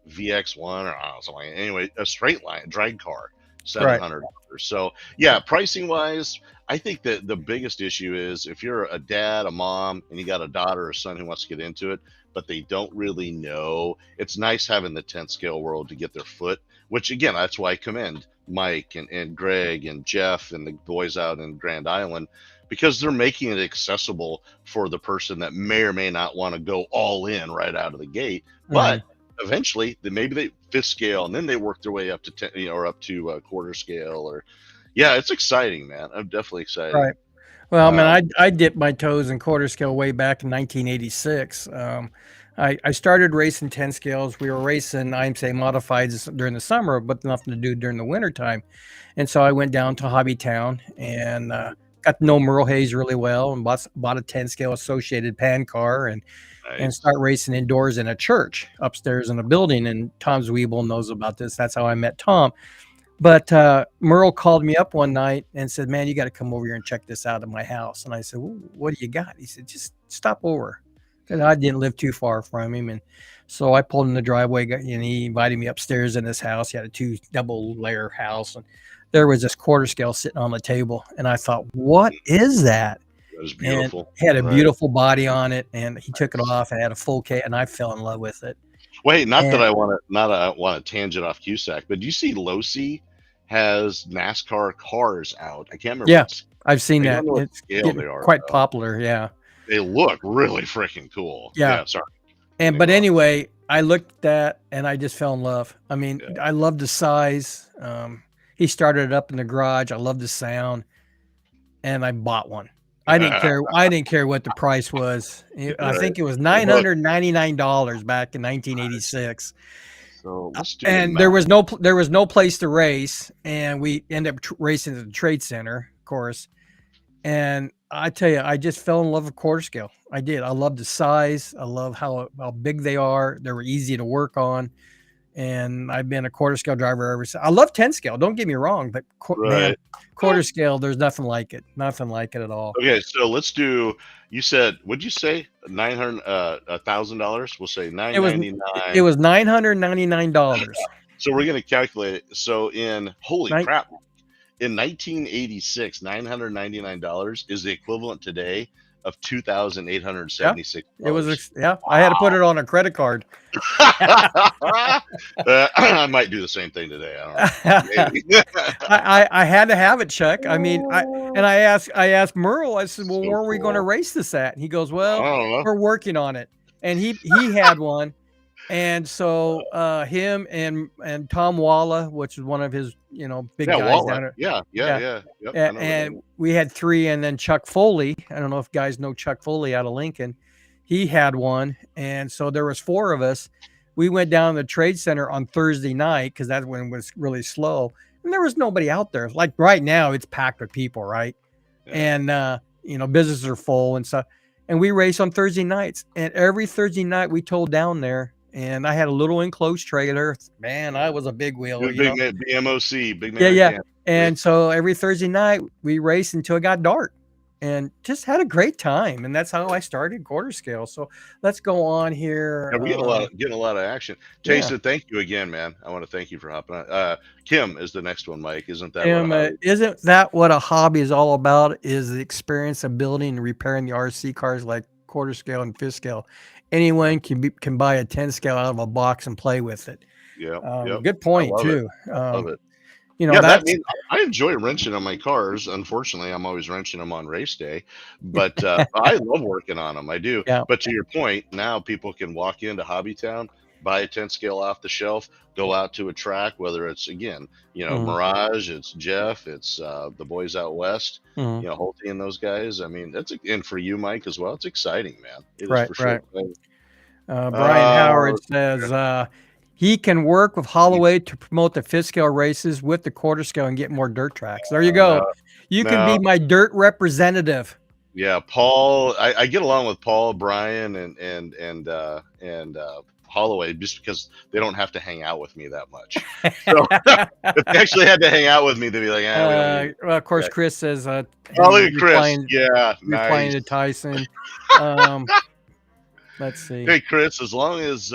VX1 or I don't know, something like that. Anyway, a straight line drag car, Right. $700. So yeah, pricing wise, I think that the biggest issue is if you're a dad, a mom, and you got a daughter or son who wants to get into it, but they don't really know. It's nice having the 10 scale world to get their foot, which again, that's why I commend Mike and Greg and Jeff and the boys out in Grand Island, because they're making it accessible for the person that may or may not want to go all in right out of the gate. Hmm. But eventually, maybe they fifth scale and then they work their way up to 10, or up to quarter scale. Or yeah, it's exciting, man. I'm definitely exciting. Right. Well, man, Um, I dipped my toes in quarter scale way back in 1986. I started racing 10 scales. We were racing IMSA modifieds during the summer, but nothing to do during the wintertime. And so I went down to Hobbytown and got to know Merle Hayes really well and bought a 10 scale associated pan car and nice. start racing indoors in a church upstairs in a building. And Tom Zwiebel knows about this. That's how I met Tom. But Merle called me up one night and said, "Man, you got to come over here and check this out at my house." And I said, well, "What do you got?" He said, "Just stop over," because I didn't live too far from him. And so I pulled in the driveway, and he invited me upstairs in his house. He had a two double layer house, and there was this quarter scale sitting on the table. And I thought, "What is that?" That is And beautiful. it had a Right. beautiful body on it. And he took it off and had a full K, and I fell in love with it. Wait, not that And I want to, not I want to tangent off Cusack, but do you see Losi has NASCAR cars out? I can't remember yeah, what. I've seen I that. don't know what It's scale getting they are quite though. popular. Yeah. They look really freaking cool. Yeah. Yeah, sorry. And Didn't but go off. anyway, I looked at that and I just fell in love. I mean, Yeah. I love the size. He started it up in the garage. I love the sound, and I bought one. I didn't care. I didn't care what the price was. I Right. think it was I'm hooked. $999 back in Nice. 1986, So let's do the and math. there was no place to race, and we ended up racing at the trade center, of course. And I tell you, I just fell in love with quarter scale. I did. I love the size. I love how big they are. They were easy to work on, and I've been a quarter scale driver ever since. I love 10 scale. Don't get me wrong, but man, Right. quarter scale, there's nothing like it. Nothing like it at all. Okay, so let's do. You said, what'd you say? 900, $1,000. We'll say It was 999. $999. So we're gonna calculate it. So in holy Night. crap, in 1986, $999 is the equivalent today of Yeah, it was. $2,876. Yeah, I had to put it on a credit card. I might do the same thing today. I don't know. Maybe. I had to have it, Chuck. I mean, I asked Merle. I said, "Well, So where are we going to cool. race this at?" And he goes, I "Well, don't know. we're working on it." And he had one, and so him and Tom Walla, which is one of his big Yeah, guys Wallet. down there. Yeah, yeah, Yeah, yeah. Yep, I know the and name. we had three, and then Chuck Foley. I don't know if guys know Chuck Foley out of Lincoln. He had one, and so there was four of us. We went down to the trade center on Thursday night because that's when it was really slow, and there was nobody out there. Like right now, it's packed with people, right? Yeah. And businesses are full and stuff. And we race on Thursday nights, and every Thursday night we towed down there. And I had a little enclosed trailer. Man, I was a big wheel, Big man, BMOC, big Yeah, man. I yeah. can't. And so every Thursday night we raced until it got dark and just had a great time. And that's how I started quarter scale. So let's go on here. Yeah, we getting a lot of action. Yeah. Jason, thank you again, man. I want to thank you for hopping on. Kim is the next one, Mike. Isn't that what a hobby? Isn't that what a hobby is all about? Is the experience of building and repairing the RC cars like quarter scale and fifth scale. Anyone can buy a 10 scale out of a box and play with it. Yeah, yep. Good I point love it. too. Love it. Yeah, that That's means I enjoy wrenching on my cars. Unfortunately, I'm always wrenching them on race day, but I love working on them. I do. yeah. But to your point, now people can walk into Hobbytown, buy a 10 scale off the shelf, go out to a track, whether it's again, Mhm. Mirage, it's Jeff, it's the boys out west, Mhm. Holty and those guys. I mean, and for you, Mike, as well. It's exciting, man. It is Right, for right. sure. Brian Howard says he can work with Holloway to promote the fifth scale races with the quarter scale and get more dirt tracks. There you go. No, You can no. be my dirt representative. Yeah, Paul. I get along with Paul, Brian, and Holloway just because they don't have to hang out with me that much. So if they actually had to hang out with me, they'd be like, we don't need Well, of course, that. Chris says Oh, he's look at Chris. Yeah, replying nice. to Tyson. Um, let's see. Hey, Chris, as long as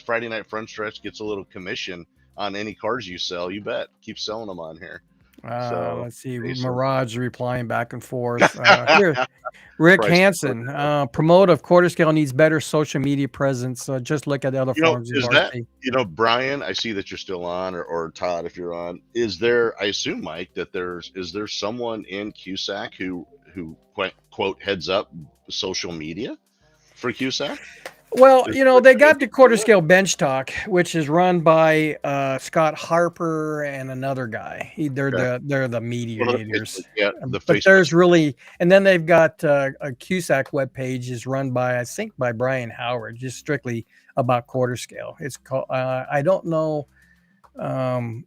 Friday Night Front Stretch gets a little commission on any cars you sell, you bet. Keep selling them on here. So Let's see. Jason. Mirage replying back and forth. Here, Rick Price Hansen, promote of quarter scale needs better social media presence. Just look at the other You know, forms of is that RC. Brian? I see that you're still on, or Todd, if you're on. Is there? I assume, Mike, that is there someone in CUSAC who quote heads up social media for CUSAC? Well, they got the quarter scale bench talk, which is run by Scott Harper and another guy. They're the mediators. Yeah, but there's really, and then they've got a CUSAC webpage is run by, I think, by Brian Howard, just strictly about quarter scale. It's called. I don't know. Brian,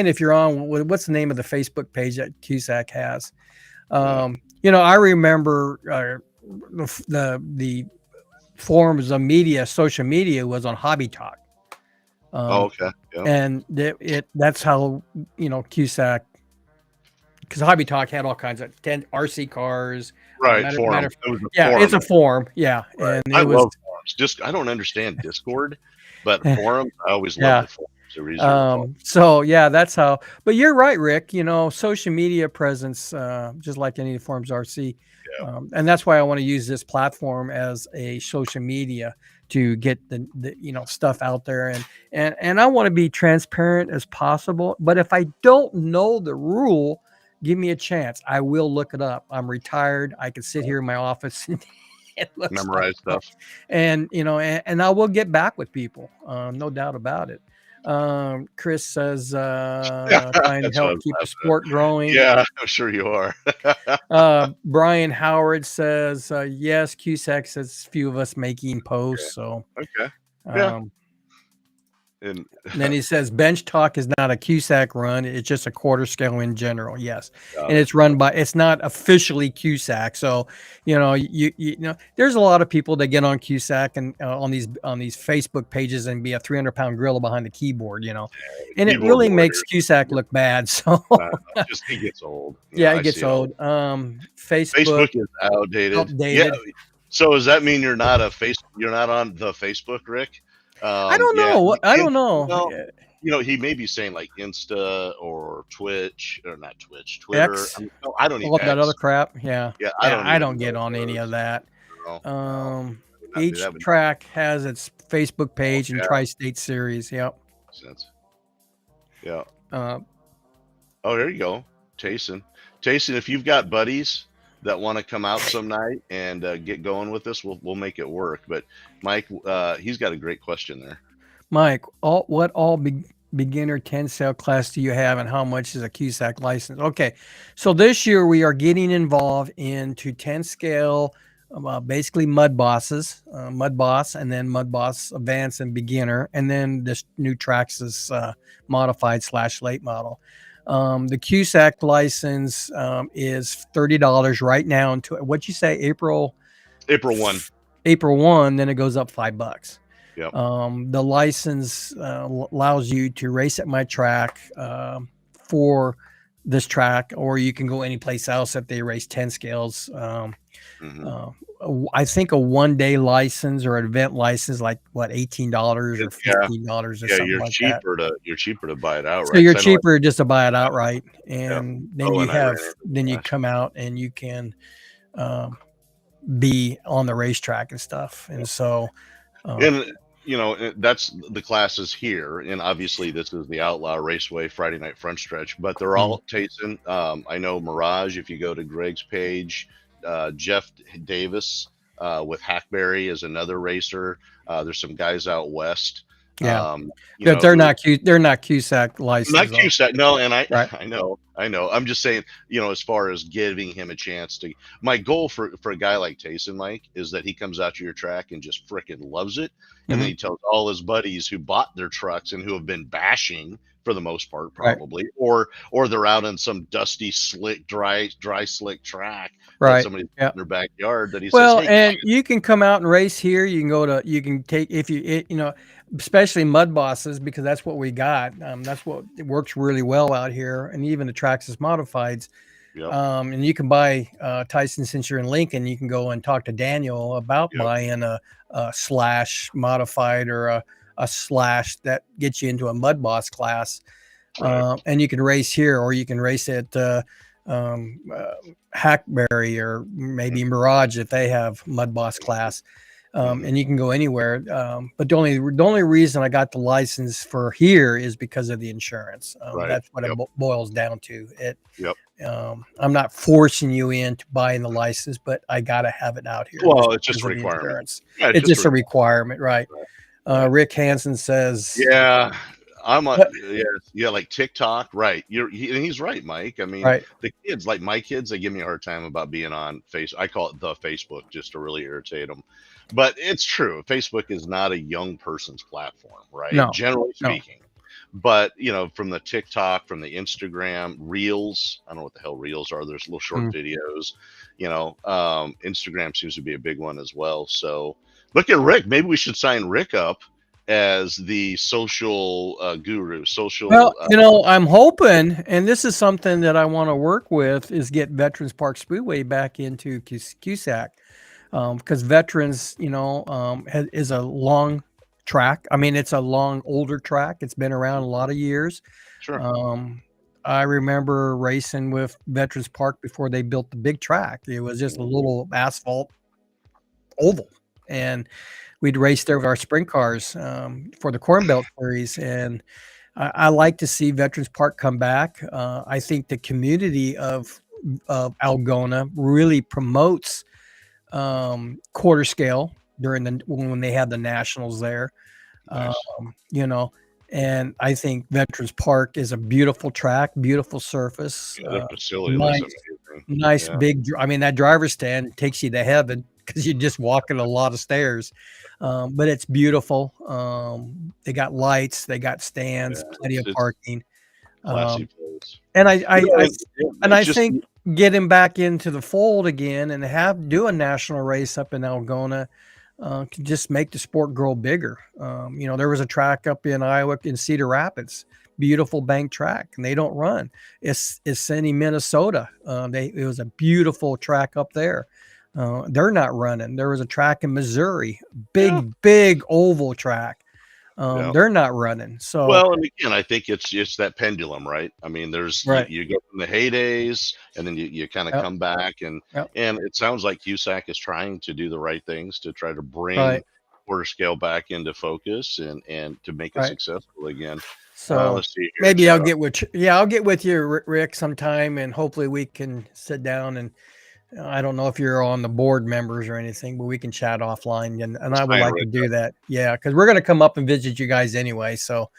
if you're on, what's the name of the Facebook page that CUSAC has? I remember the forms of media, social media was on Hobby Talk. Okay. Yeah. And that's how, CUSAC, because Hobby Talk had all kinds of RC cars. Right. It's a forum. Yeah. Right. And I love forums. I don't understand Discord, but forums, I always love the forums. So yeah, that's how, but you're right, Rick, social media presence, just like any forums RC. Yeah. And that's why I want to use this platform as a social media to get the stuff out there, and I want to be transparent as possible. But if I don't know the rule, give me a chance. I will look it up. I'm retired. I can sit here in my office and memorize stuff. And and I will get back with people. No doubt about it. Chris says trying to help keep the sport growing. Yeah, I'm sure you are. Brian Howard says yes, CUSAC says few of us making posts. Okay. So yeah. And then he says bench talk is not a CUSAC run, it's just a quarter scale in general. Yes. And it's run by, it's not officially CUSAC. So you there's a lot of people that get on CUSAC and on these Facebook pages and be a 300-pound gorilla behind the keyboard, and it really makes CUSAC look bad. So it gets old. It gets old. Facebook is outdated. Yeah. So does that mean you're not on the Facebook, Rick? I don't know. I don't know. He may be saying like Insta or Twitch, or not Twitch, Twitter. X? I don't even all that other crap. Yeah. Yeah. I don't get on any of that. Each track has its Facebook page and Tri-State Series. Yep. Yeah. Oh, there you go. Tayson, if you've got buddies that want to come out some night and get going with this, we'll make it work. But Mike, he's got a great question there. Mike, what beginner 10 scale class do you have, and how much is a CUSAC license? Okay, so this year we are getting involved into 10 scale, basically Mud Bosses, Mud Boss, and then Mud Boss Advanced and Beginner, and then this new Traxxas modified / late model. The CUSAC license is $30 right now until, what'd you say, April 1. April 1, then it goes up $5. Yep. The license allows you to race at my track for this track, or you can go any place else if they race 10 scales. I think a 1-day license or an event license, like what, $18 or $15 or something like that. You're cheaper to buy it outright. So you're cheaper just to buy it outright, and then you come out and you can be on the racetrack and stuff. And so, that's the classes here, and obviously this is the Outlaw Raceway Friday Night Front Stretch, but they're all Tayson. I know Mirage, if you go to Greg's page, Jeff Davis with Hackberry is another racer. There's some guys out west. Yeah, they're not CUSAC licensed. Not CUSAC, no. And I know. I'm just saying, as far as giving him a chance to. My goal for a guy like Tayson, Mike, is that he comes out to your track and just freaking loves it, and then he tells all his buddies who bought their trucks and who have been bashing for the most part, Right. probably, or they're out in some dusty, slick, dry, slick track that Right. somebody's Yeah. in their backyard that he says, Well, "Hey, and you can come out and race here. You can go to, you can take, if you, you know, especially mud bosses, because that's what we got. That's what it works really well out here. And even the Traxxas modifieds. yep, And you can buy, Tyson, since you're in Lincoln, you can go and talk to Daniel about yep, buying a slash modified, or a slash that gets you into a mud boss class. right, And you can race here, or you can race at, um, uh, Hackberry, or maybe Mirage if they have mud boss class. mhm, And you can go anywhere. But the only reason I got the license for here is because of the insurance. right, That's what it yep, boils down to. yep. I'm not forcing you into buying the license, but I gotta have it out here just Well, it's just because a of the requirement. insurance. Yeah, it's It's just a just a requirement. requirement, right? Right. Rick Hansen says, Yeah, I'm a "What?" yeah, yeah, like TikTok, right? And he's right, Mike. I mean, Right? the kids, like my kids, they give me a hard time about being on face. I call it the Facebook just to really irritate them. But it's true. Facebook is not a young person's platform, right? No, Generally no. speaking. But from the TikTok, from the Instagram, Reels. I don't know what the hell Reels are. There's little short Mm. videos. Instagram seems to be a big one as well. So look at Rick. Maybe we should sign Rick up as the social guru, Well, social. I'm hoping, and this is something that I want to work with, is get Veterans Park Speedway back into Cusack, because Veterans, is a long track. I mean, it's a long, older track. It's been around a lot of years. Sure. Um, I remember racing with Veterans Park before they built the big track. It was just a little asphalt oval, and we'd race there with our sprint cars, for the Corn Belt Series. And I like to see Veterans Park come back. I think the community of Algona really promotes, quarter scale during when they have the nationals there. Nice. You know, and I think Veterans Park is a beautiful track, beautiful surface, Yeah, their facility looks nice, amazing. nice Yeah. big. I mean, that driver's stand takes you to heaven because you're just walking a lot of stairs. But it's beautiful. They got lights, they got stands, Yeah. plenty of It's parking. classy Um, place. and I It's just think getting back into the fold again and do a national race up in Algona, can just make the sport grow bigger. There was a track up in Iowa in Cedar Rapids, beautiful bank track, and they don't run. It's in Minnesota. It was a beautiful track up there. They're not running. There was a track in Missouri, yeah. big oval track. Yeah. They're not running. So Well, and again, I think it's that pendulum, right? I mean, right. you go from the heydays, and then you kind of Yep. come back, and Yep. and it sounds like USAC is trying to do the right things to try to bring Right. quarter scale back into focus and to make it Right. successful again. So Let's see here. maybe I'll Chat. get with you, Rick, sometime, and hopefully we can sit down and, I don't know if you're on the board members or anything, but we can chat offline, and I would Sign like to Rick do up. that. Yeah, because we're going to come up and visit you guys anyway. So,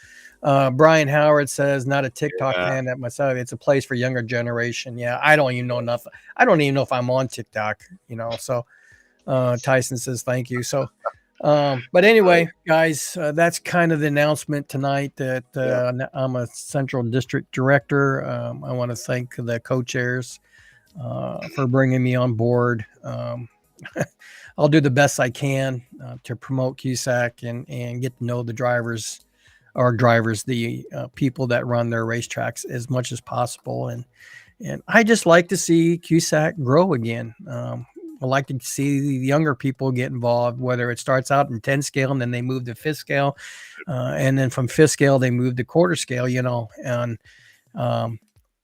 Brian Howard says, not a TikTok Yeah. fan at myself. It's a place for younger generation. Yeah, I don't even know nothing. I don't even know if I'm on TikTok, So, Tyson says, thank you. So, but anyway, guys, that's kind of the announcement tonight that, I'm a Central District Director. I want to thank the co-chairs, for bringing me on board. I'll do the best I can, to promote CUSAC and get to know the drivers, the people that run their racetracks as much as possible. And I just like to see CUSAC grow again. I like to see the younger people get involved, whether it starts out in 10 scale and then they move to fifth scale. And then from fifth scale, they move to quarter scale, and,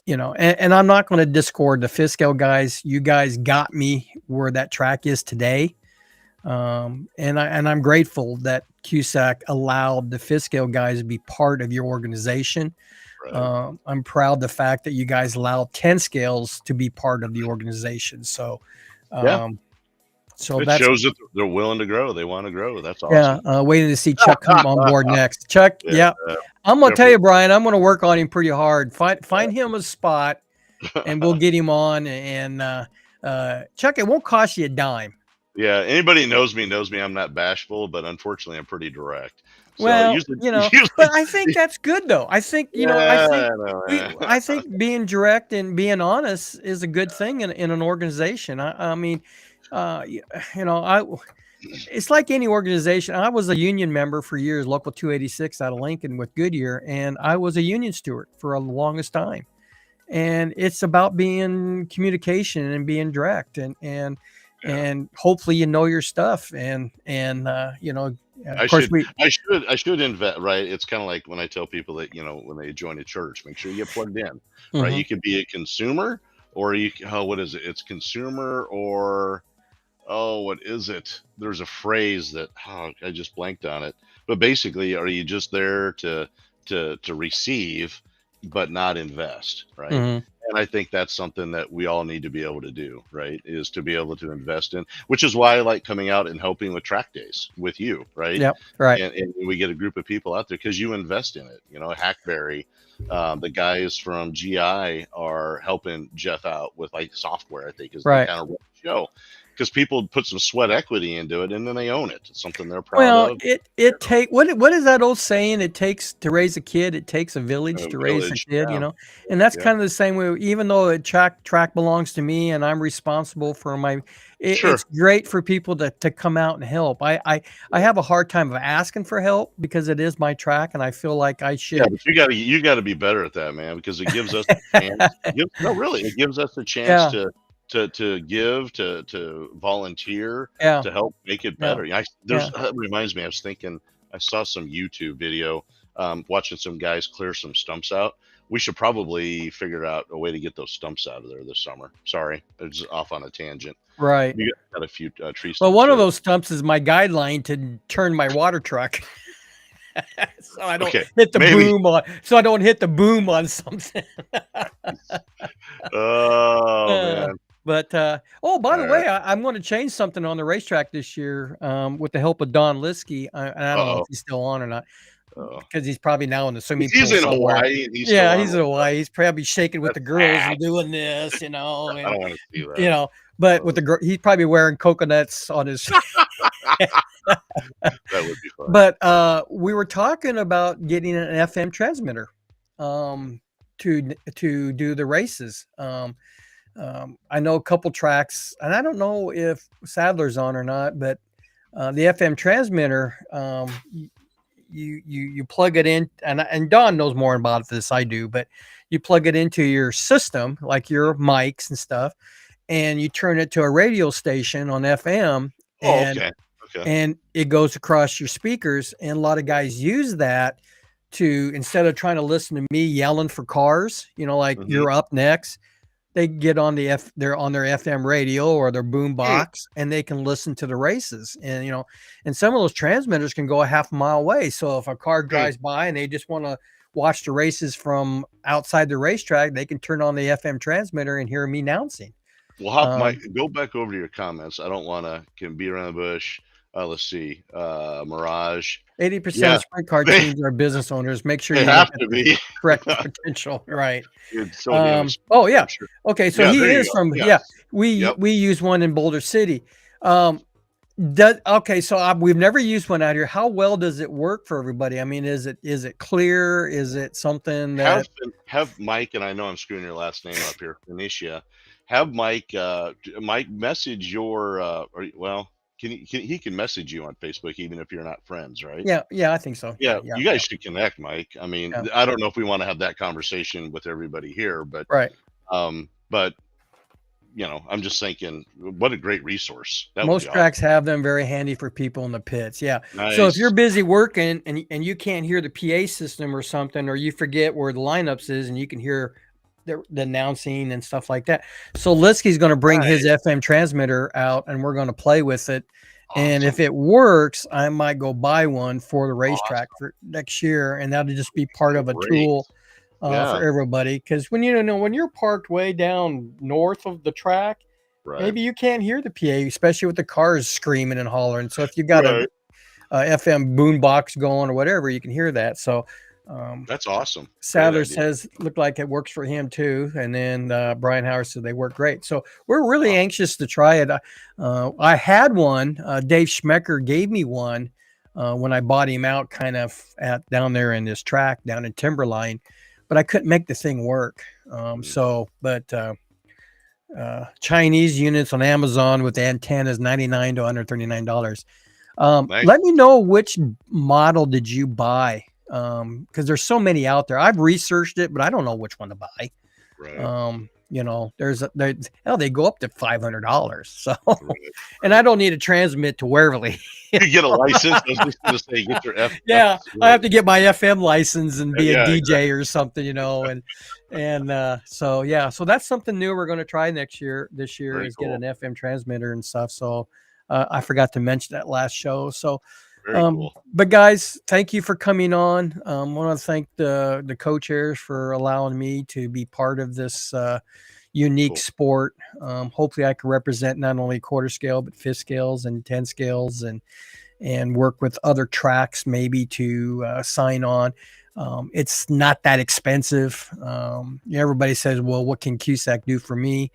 and I'm not going to discord the fifth scale guys. You guys got me where that track is today. And I'm grateful that CUSAC allowed the fifth scale guys to be part of your organization. Right. I'm proud of the fact that you guys allowed 10 scales to be part of the organization. So, Yeah. so It that's, shows that they're willing to grow. They want to grow. That's awesome. yeah. Waiting to see Chuck come on board next. Chuck, yeah. Yeah. I'm gonna tell you, Brian, I'm gonna work on him pretty hard. Find him a spot, and we'll get him on. And Chuck, it won't cost you a dime. Yeah, anybody knows me. I'm not bashful, but unfortunately, I'm pretty direct. So Well, usually, but usually, I think that's good though. I think, yeah, I know, I think being direct and being honest is a good thing in an organization. I mean, y- it's like any organization. I was a union member for years, Local 286 out of Lincoln with Goodyear, and I was a union steward for a longest time. And it's about being communication and being direct, yeah. and hopefully you know your stuff, and of I course should, we. I should invest, right? It's kind of like when I tell people that, when they join a church, make sure you get plugged in, right? Mhm. You could be a consumer, or what is it? It's consumer, or what is it? There's a phrase that, I just blanked on it. But basically, are you just there to receive, but not invest, right? Mhm. And I think that's something that we all need to be able to do, right? Is to be able to invest in, which is why I like coming out and helping with track days with you, right? Yep. Right. And we get a group of people out there because you invest in it. Hackberry, the guys from GI are helping Jeff out with like software. I think is they Right. kind of run the show because people put some sweat equity into it and then they own it. It's something they're proud Well, of. it take what is that old saying? It takes to raise a kid. It takes a village A to raise a village, kid. yeah, And that's yeah, kind of the same way. Even though a track belongs to me and I'm responsible for sure, it's great for people to come out and help. I have a hard time of asking for help because it is my track, and I feel like I yeah. should. But you got to be better at that, man, because it gives us a chance. No, really, it gives us a chance Yeah, to give, to volunteer, yeah, to help make it yeah, better. yeah. That reminds me. I was thinking, I saw some YouTube video, watching some guys clear some stumps out. We should probably figure out a way to get those stumps out of there this summer. Sorry, it's off on a tangent. Right. You got a few tree Well, stumps one of there. those stumps is my guideline to turn my water truck. So I don't Okay, hit the maybe. boom on so I don't hit the boom on something. Oh Uh, man. oh, by All the right. way, I'm going to change something on the racetrack this year, with the help of Don Liskey. And I don't know if Uh-oh. he's still on or not Oh. because he's probably now in the swimming He's pool in somewhere. Hawaii and he's still Yeah, on. he's in Hawaii. He's probably shaking with That's the girls and hack. doing this, I and don't want to see you that. know. But with Uh, the girl, he's probably wearing coconuts on his. that would be fun. But we were talking about getting an FM transmitter, um, to do the races. I know a couple tracks, and I don't know if Sadler's on or not, but the FM transmitter, you plug it in, and Don knows more about this I do, but you plug it into your system, like your mics and stuff, and you turn it to a radio station on FM, Oh, and okay. Okay. it goes across your speakers. And a lot of guys use that to, instead of trying to listen to me yelling for cars, like Hmm. you're up next, they get on they're on their FM radio or their boom box, and they can listen to the races. And and some of those transmitters can go a half mile away. So if a car drives by and they just want to watch the races from outside the racetrack, they can turn on the FM transmitter and hear me announcing. Well, hop my Um, go back over to your comments. I don't want to can beat around the bush. Let's see. Mirage. 80% Yeah, of sprint car they teams are business owners. Make sure they you look have at to the be. correct potential. Right. It's so damn expensive, Oh yeah. I'm sure. Okay. So Yeah, he there you is go. from, yeah, Yes. we Yep. we use one in Boulder City. Okay, so we've never used one out here. How well does it work for everybody? I mean, is it clear? Is it something that? Have Mike, and I know I'm screwing your last name up here, Phoenicia. Have Mike Mike message your well, he can message you on Facebook even if you're not friends, right? Yeah, yeah, I think so. Yeah, Yeah, yeah, you yeah, guys should connect, Mike. I mean, yeah. I don't know if we want to have that conversation with everybody here, Right. but I'm just thinking, what a great resource. That would be Most awesome. tracks have them very handy for people in the pits. Yeah. So if you're Nice. busy working and you can't hear the PA system or something, or you forget where the lineups is, and you can hear the announcing and stuff like that. So Liskey's going to bring his Nice. FM transmitter out, and we're going to play with it. And Awesome. if it works, I might go buy one for the racetrack Awesome. for next year, and that'll just be part of a Great. tool for Yeah. everybody. Because when when you're parked way down north of the track, Right. maybe you can't hear the PA, especially with the cars screaming and hollering. So if you got Right. a FM boom box going or whatever, you can hear that. So That's awesome. Sadler idea. says looked like it works for him too, and then Brian Howard said they work great. So we're really anxious to try it. I had one. Dave Schmecker gave me one when I bought him out, kind of at down there in this track down in Timberline, but I couldn't make the thing work. Chinese units on Amazon with antennas, $99 to $139. Nice. Let me know which model did you buy, because there's so many out there. I've researched it, but I don't know which one to buy. Right. They go up to $500. So, Right. and I don't need to transmit to Waverly. You get a license. I was just going to say, get your F. Yeah, I have to get my FM license and be a DJ exactly. or something, so that's something new we're going to try this year Very is cool. get an FM transmitter and stuff. So I forgot to mention that last show. So, Very cool. but guys, thank you for coming on. I want to thank the co-chairs for allowing me to be part of this unique sport. Hopefully I can represent not only quarter scale, but fifth scales and 10 scales and work with other tracks maybe to sign on. It's not that expensive. Everybody says, well, what can CUSAC do for me?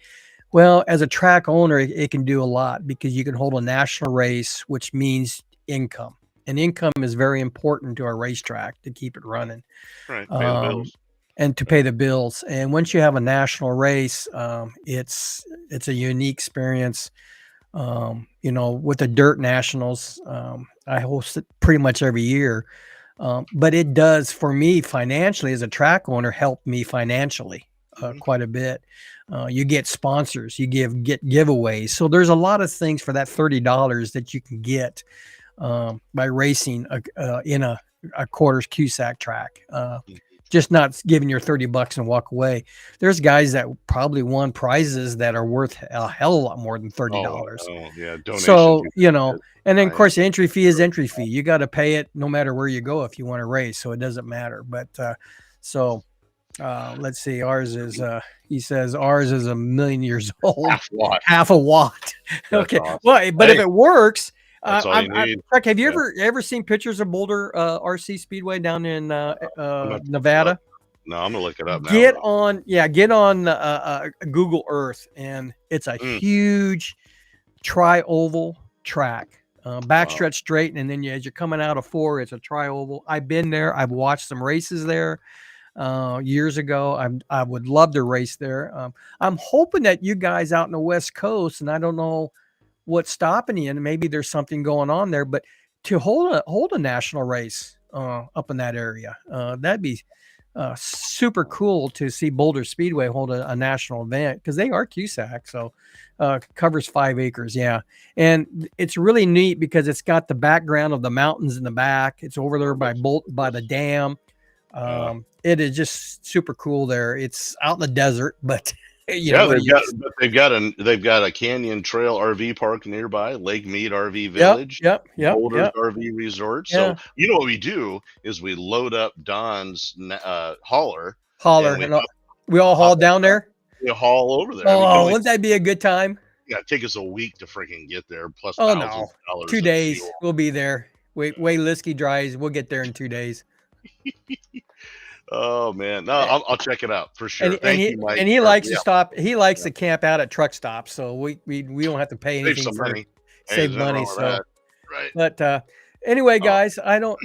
Well, as a track owner, it can do a lot because you can hold a national race, which means income. And income is very important to our racetrack to keep it running. Right. Pay the bills. And to pay the bills. And once you have a national race, it's a unique experience. With the Dirt Nationals, I host it pretty much every year. But it does, for me financially as a track owner, help me financially quite a bit. You get sponsors, you get giveaways. So there's a lot of things for that $30 that you can get by racing in a quarters CUSAC track. Just not giving your $30 and walk away. There's guys that probably won prizes that are worth a hell of a lot more than $30. Yeah, donation. So, and then of course the entry fee is entry fee. You got to pay it no matter where you go if you want to race. So it doesn't matter. But let's see. Ours is he says ours is 1,000,000 years old. Half a watt. Okay. Awesome. Well, but if it works, that's all you need. Chuck, have you ever seen pictures of Boulder RC Speedway down in Nevada? No, I'm gonna look it up now. Get on Google Earth, and it's a huge tri-oval track, backstretch straight, and then as you're coming out of 4, it's a tri-oval. I've been there. I've watched some races there years ago. I would love to race there. I'm hoping that you guys out in the West Coast, and I don't know what's stopping you, and maybe there's something going on there, but to hold a national race up in that area, that'd be super cool to see Boulder Speedway hold a national event, because they are CUSAC, so covers 5 acres. Yeah, and it's really neat because it's got the background of the mountains in the back. It's over there by the dam. It is just super cool there. It's out in the desert, but they've got a Canyon Trail RV park nearby, Lake Mead RV Village, Boulder RV Resort. So what we do is we load up Don's hauler. And we all haul down there. We haul over there. Oh, wouldn't that be a good time? Yeah, take us a week to freaking get there. Plus, $1,000. 2 days, we'll be there. Wait, Liskey drives. We'll get there in 2 days. Oh man, no, I'll check it out for sure. Thank you, Mike. And he likes to stop. He likes to camp out at truck stops, so we don't have to pay anything for money. Save money. So, right. But anyway, guys, I don't.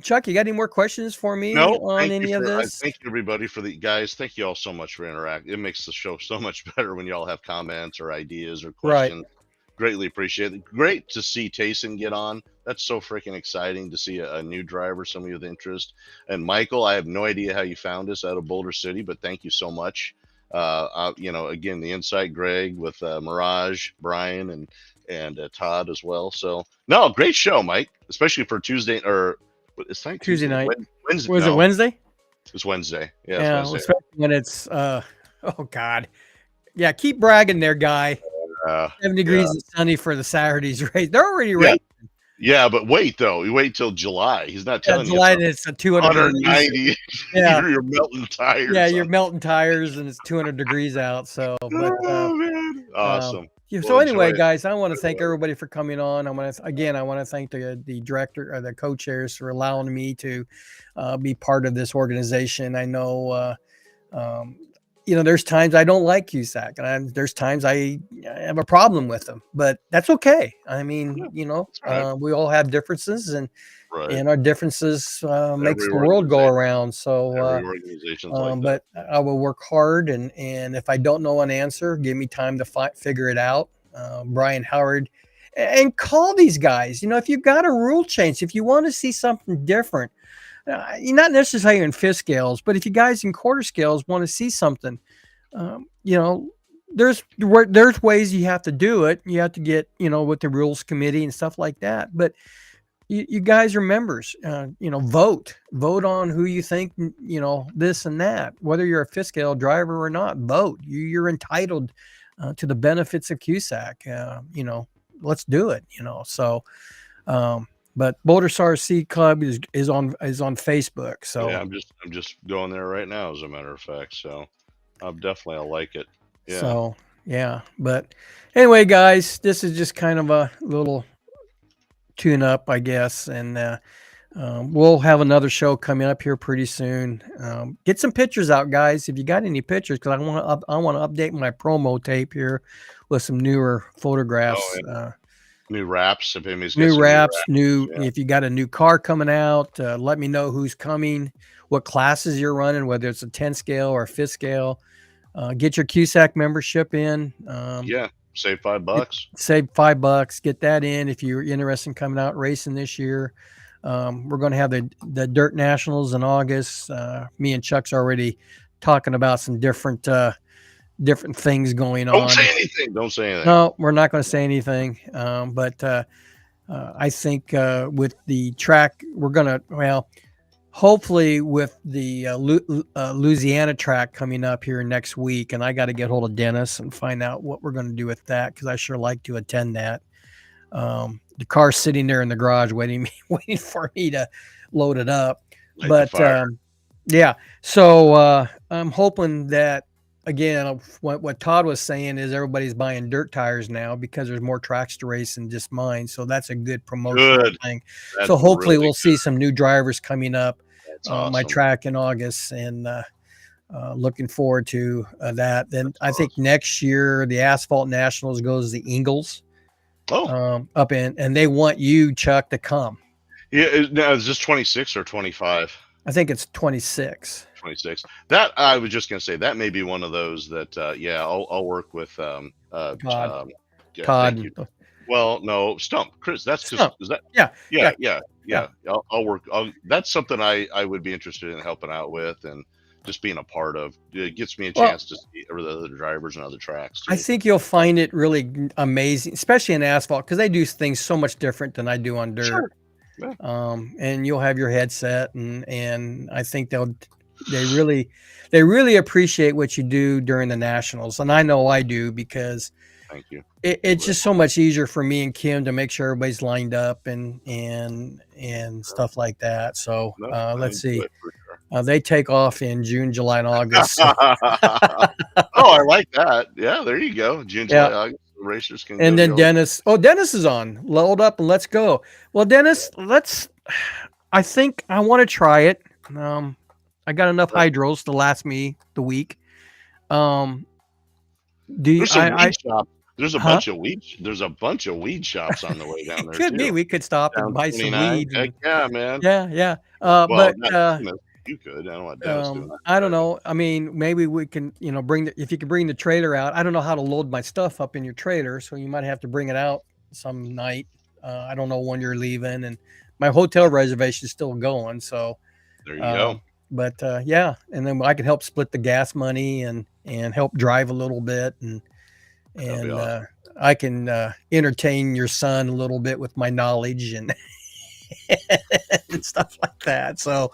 Chuck, you got any more questions for me on any of this? Thank you, everybody, for the guys. Thank you all so much for interacting. It makes the show so much better when y'all have comments or ideas or questions. Right. Greatly appreciate it. Great to see Tayson get on. That's so freaking exciting to see a new driver, somebody with interest. And Michael, I have no idea how you found us out of Boulder City, but thank you so much. Again, the insight, Greg with Mirage, Brian, and Todd as well. So no, great show, Mike, especially for Tuesday or it's like Tuesday night. Wednesday. Was it Wednesday? It's Wednesday. Yeah, Wednesday. Especially when it's oh God. Yeah, keep bragging there, guy. 7 degrees and sunny for the Saturday's race. They're already racing. Yeah, but wait though. You wait till July. He's not telling July, you. It's a 290. Yeah, you're melting tires. Yeah, you're melting tires, and it's 200 degrees out. So, but man, awesome. Yeah, Well, so enjoy anyway, it. guys, I want to thank everybody for coming on. I want to thank the director or the co-chairs for allowing me to be part of this organization. I know, um, there's times I don't like CUSAC, and there's times I have a problem with them, but that's okay. I mean, Yeah, that's all right. we all have differences, Right. and our differences makes Every the world go organization, around. So, every organization's like that. but I will work hard, and if I don't know an answer, give me time to figure it out. Brian Howard, and call these guys. If you've got a rule change, if you want to see something different, you're not necessarily in fifth scales, but if you guys in quarter scales want to see something, um, you know, there's ways you have to do it. You have to get with the rules committee and stuff like that, but you guys are members, vote on who you think, this and that, whether you're a fifth scale driver or not, vote. You're entitled to the benefits of CUSAC. Let's do it, so, but Boulder SRC Club is on Facebook. So Yeah, I'm just going there right now, as a matter of fact. So I'm definitely, I like it. Yeah. so yeah, but anyway, guys, this is just kind of a little tune up, I guess, and we'll have another show coming up here pretty soon. Get some pictures out, guys, if you got any pictures, because I want to update my promo tape here with some newer photographs. Oh, new wraps. If anybody's got New some wraps, yeah. if you got a new car coming out, let me know who's coming, what classes you're running, whether it's a 10 scale or a 5th scale. Get your CUSAC membership in. Yeah, save $5. Save $5. Get that in if you're interested in coming out racing this year. We're going to have the Dirt Nationals in August. Me and Chuck's already talking about some different things going on. Don't say anything. Don't say anything. No, we're not going to say anything. But I think with the track, we're going to, hopefully with the Louisiana track coming up here next week, and I got to get hold of Dennis and find out what we're going to do with that, because I sure like to attend that. The car's sitting there in the garage waiting for me to load it up. Light the fire. Yeah, so I'm hoping that, again, what Todd was saying is everybody's buying dirt tires now because there's more tracks to race than just mine. So that's a good promotional thing. That's so hopefully really we'll see some new drivers coming up on my awesome. track in August, and looking forward to that. Then I think next year the Asphalt Nationals goes to Ingalls. Up in, and they want you, Chuck, to come. Yeah, now is this 26 or 25? I think it's 26. 26. That I was just gonna say that may be one of those that I'll work with Todd. Thank you. Well, no, Stump, Chris. That's Stump. Is that? Yeah. I'll work. That's something I would be interested in helping out with, and just being a part of. It gets me a chance to see the other drivers and other tracks too. I think you'll find it really amazing, especially in asphalt, because they do things so much different than I do on dirt. Sure. Yeah. And you'll have your headset, and I think they really appreciate what you do during the nationals, and I know I do, because thank you. It's just so much easier for me and Kim to make sure everybody's lined up and stuff like that. So let's see. They take off in June, July, and August. So. Oh, I like that. Yeah, there you go. June, July, August. Racers can. And then Dennis. Oh, Dennis is on. Load up and let's go. Well, Dennis, I think I want to try it. I got enough hydros to last me the week. There's a bunch of weed. There's a bunch of weed shops on the way down there. Could be. We could stop and buy some weed. Heck yeah, man. Yeah. You could. I don't want Dennis doing that. I don't know. I mean, maybe we can, if you can bring the trailer out. I don't know how to load my stuff up in your trailer, so you might have to bring it out some night. I don't know when you're leaving, and my hotel reservation is still going. So there you go. But and then I can help split the gas money and help drive a little bit, and awesome. I can entertain your son a little bit with my knowledge and and stuff like that. So,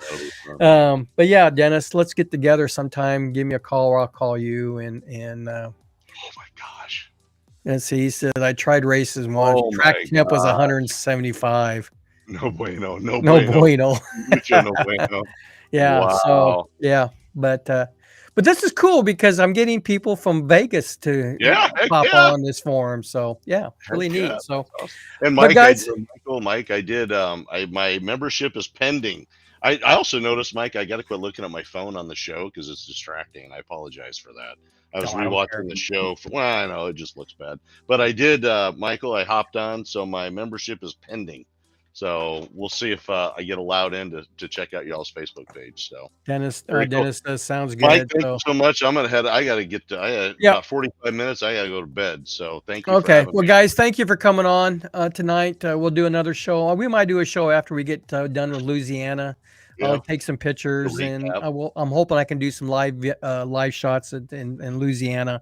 but yeah, Dennis, let's get together sometime. Give me a call, or I'll call you. And oh my gosh! And see, he said I tried races once. Track temp was 175. No bueno. No bueno. No bueno. Yeah. Wow. So yeah, but But this is cool because I'm getting people from Vegas to Yeah, heck pop yeah. on this forum. So yeah, really Heck yeah. neat. So, Awesome. And but Mike, I guys, did, Mike, I did. My membership is pending. I also noticed, Mike, I got to quit looking at my phone on the show because it's distracting, and I apologize for that. I was no, I don't care. rewatching the show. Well, I know it just looks bad, but I did, Michael. I hopped on, so my membership is pending. So we'll see if I get allowed in to check out y'all's Facebook page. So Dennis, very cool. Dennis, sounds Mike, good. thank you So, so much. I'm gonna head. I gotta get to. I had yeah. about 45 minutes. I gotta go to bed. So thank you for Okay. having Well, me. guys, thank you for coming on tonight. We'll do another show. We might do a show after we get done with Louisiana. Yeah, Take some a pictures, and recap. I'm hoping I can do some live shots in Louisiana,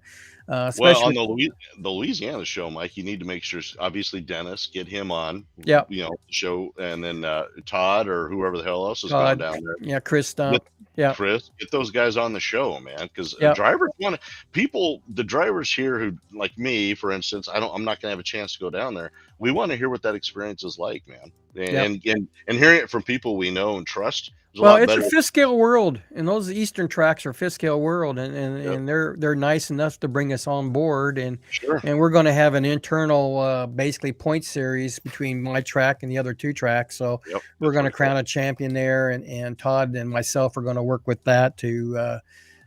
Well, on especially. The Louisiana show, Mike, you need to make sure, obviously, Dennis, get him on, Yeah, the show, and then Todd or whoever the hell else has gone Todd. down there. Yeah, Chris Get Stump. Yeah, Chris, get those guys on the show, man, because yeah. drivers want to. The drivers here who, like me, for instance, I'm not gonna have a chance to go down there. We want to hear what that experience is like, man, Yep. and hearing it from people we know and trust is a Well, lot it's a better. fifth scale world, and those eastern tracks are fifth scale world, Yep, and they're nice enough to bring us on board, sure. and we're going to have an internal, basically point series between my track and the other two tracks. So Yep, we're that's going to pretty cool. crown a champion there, and Todd and myself are going to work with that to.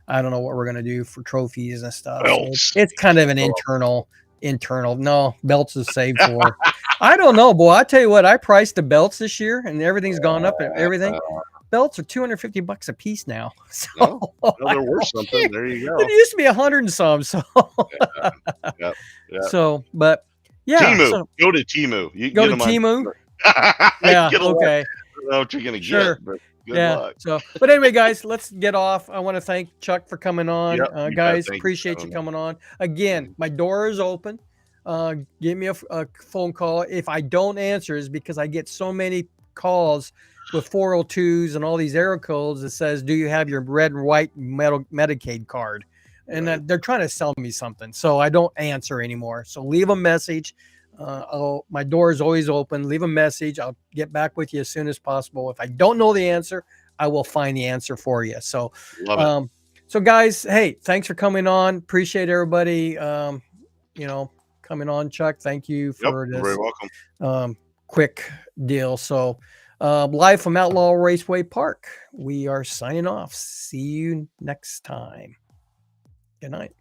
I don't know what we're going to do for trophies and stuff. So Belts. it's kind of an internal. No, belts is saved for. I don't know, boy. I tell you what, I priced the belts this year, and everything's gone up and everything. Belts are $250 a piece now. So No, they're worth oh, something. shit. There you It go. used to be 100 and some. So Yeah, yeah. so, but yeah, Timu, so go to Timu. You can go get to them on. Timu. Yeah, Get a lot. okay. I don't know what you're gonna Sure. get, but good Yeah. luck. So, but anyway, guys, let's get off. I want to thank Chuck for coming on. Yep, you bet. Guys, Thank you for appreciate you having me. coming on. Again, my door is open. Give me a phone call. If I don't answer, is because I get so many calls with 402s and all these error codes that says, "Do you have your red and white Medicaid card?" And Right. they're trying to sell me something, so I don't answer anymore. So leave a message. My door is always open. Leave a message. I'll get back with you as soon as possible. If I don't know the answer, I will find the answer for you. So, Love it. so guys, hey, thanks for coming on. Appreciate everybody. Coming on, Chuck. Thank you Yep, for you're this very welcome. quick deal. So, live from Outlaw Raceway Park, we are signing off. See you next time. Good night.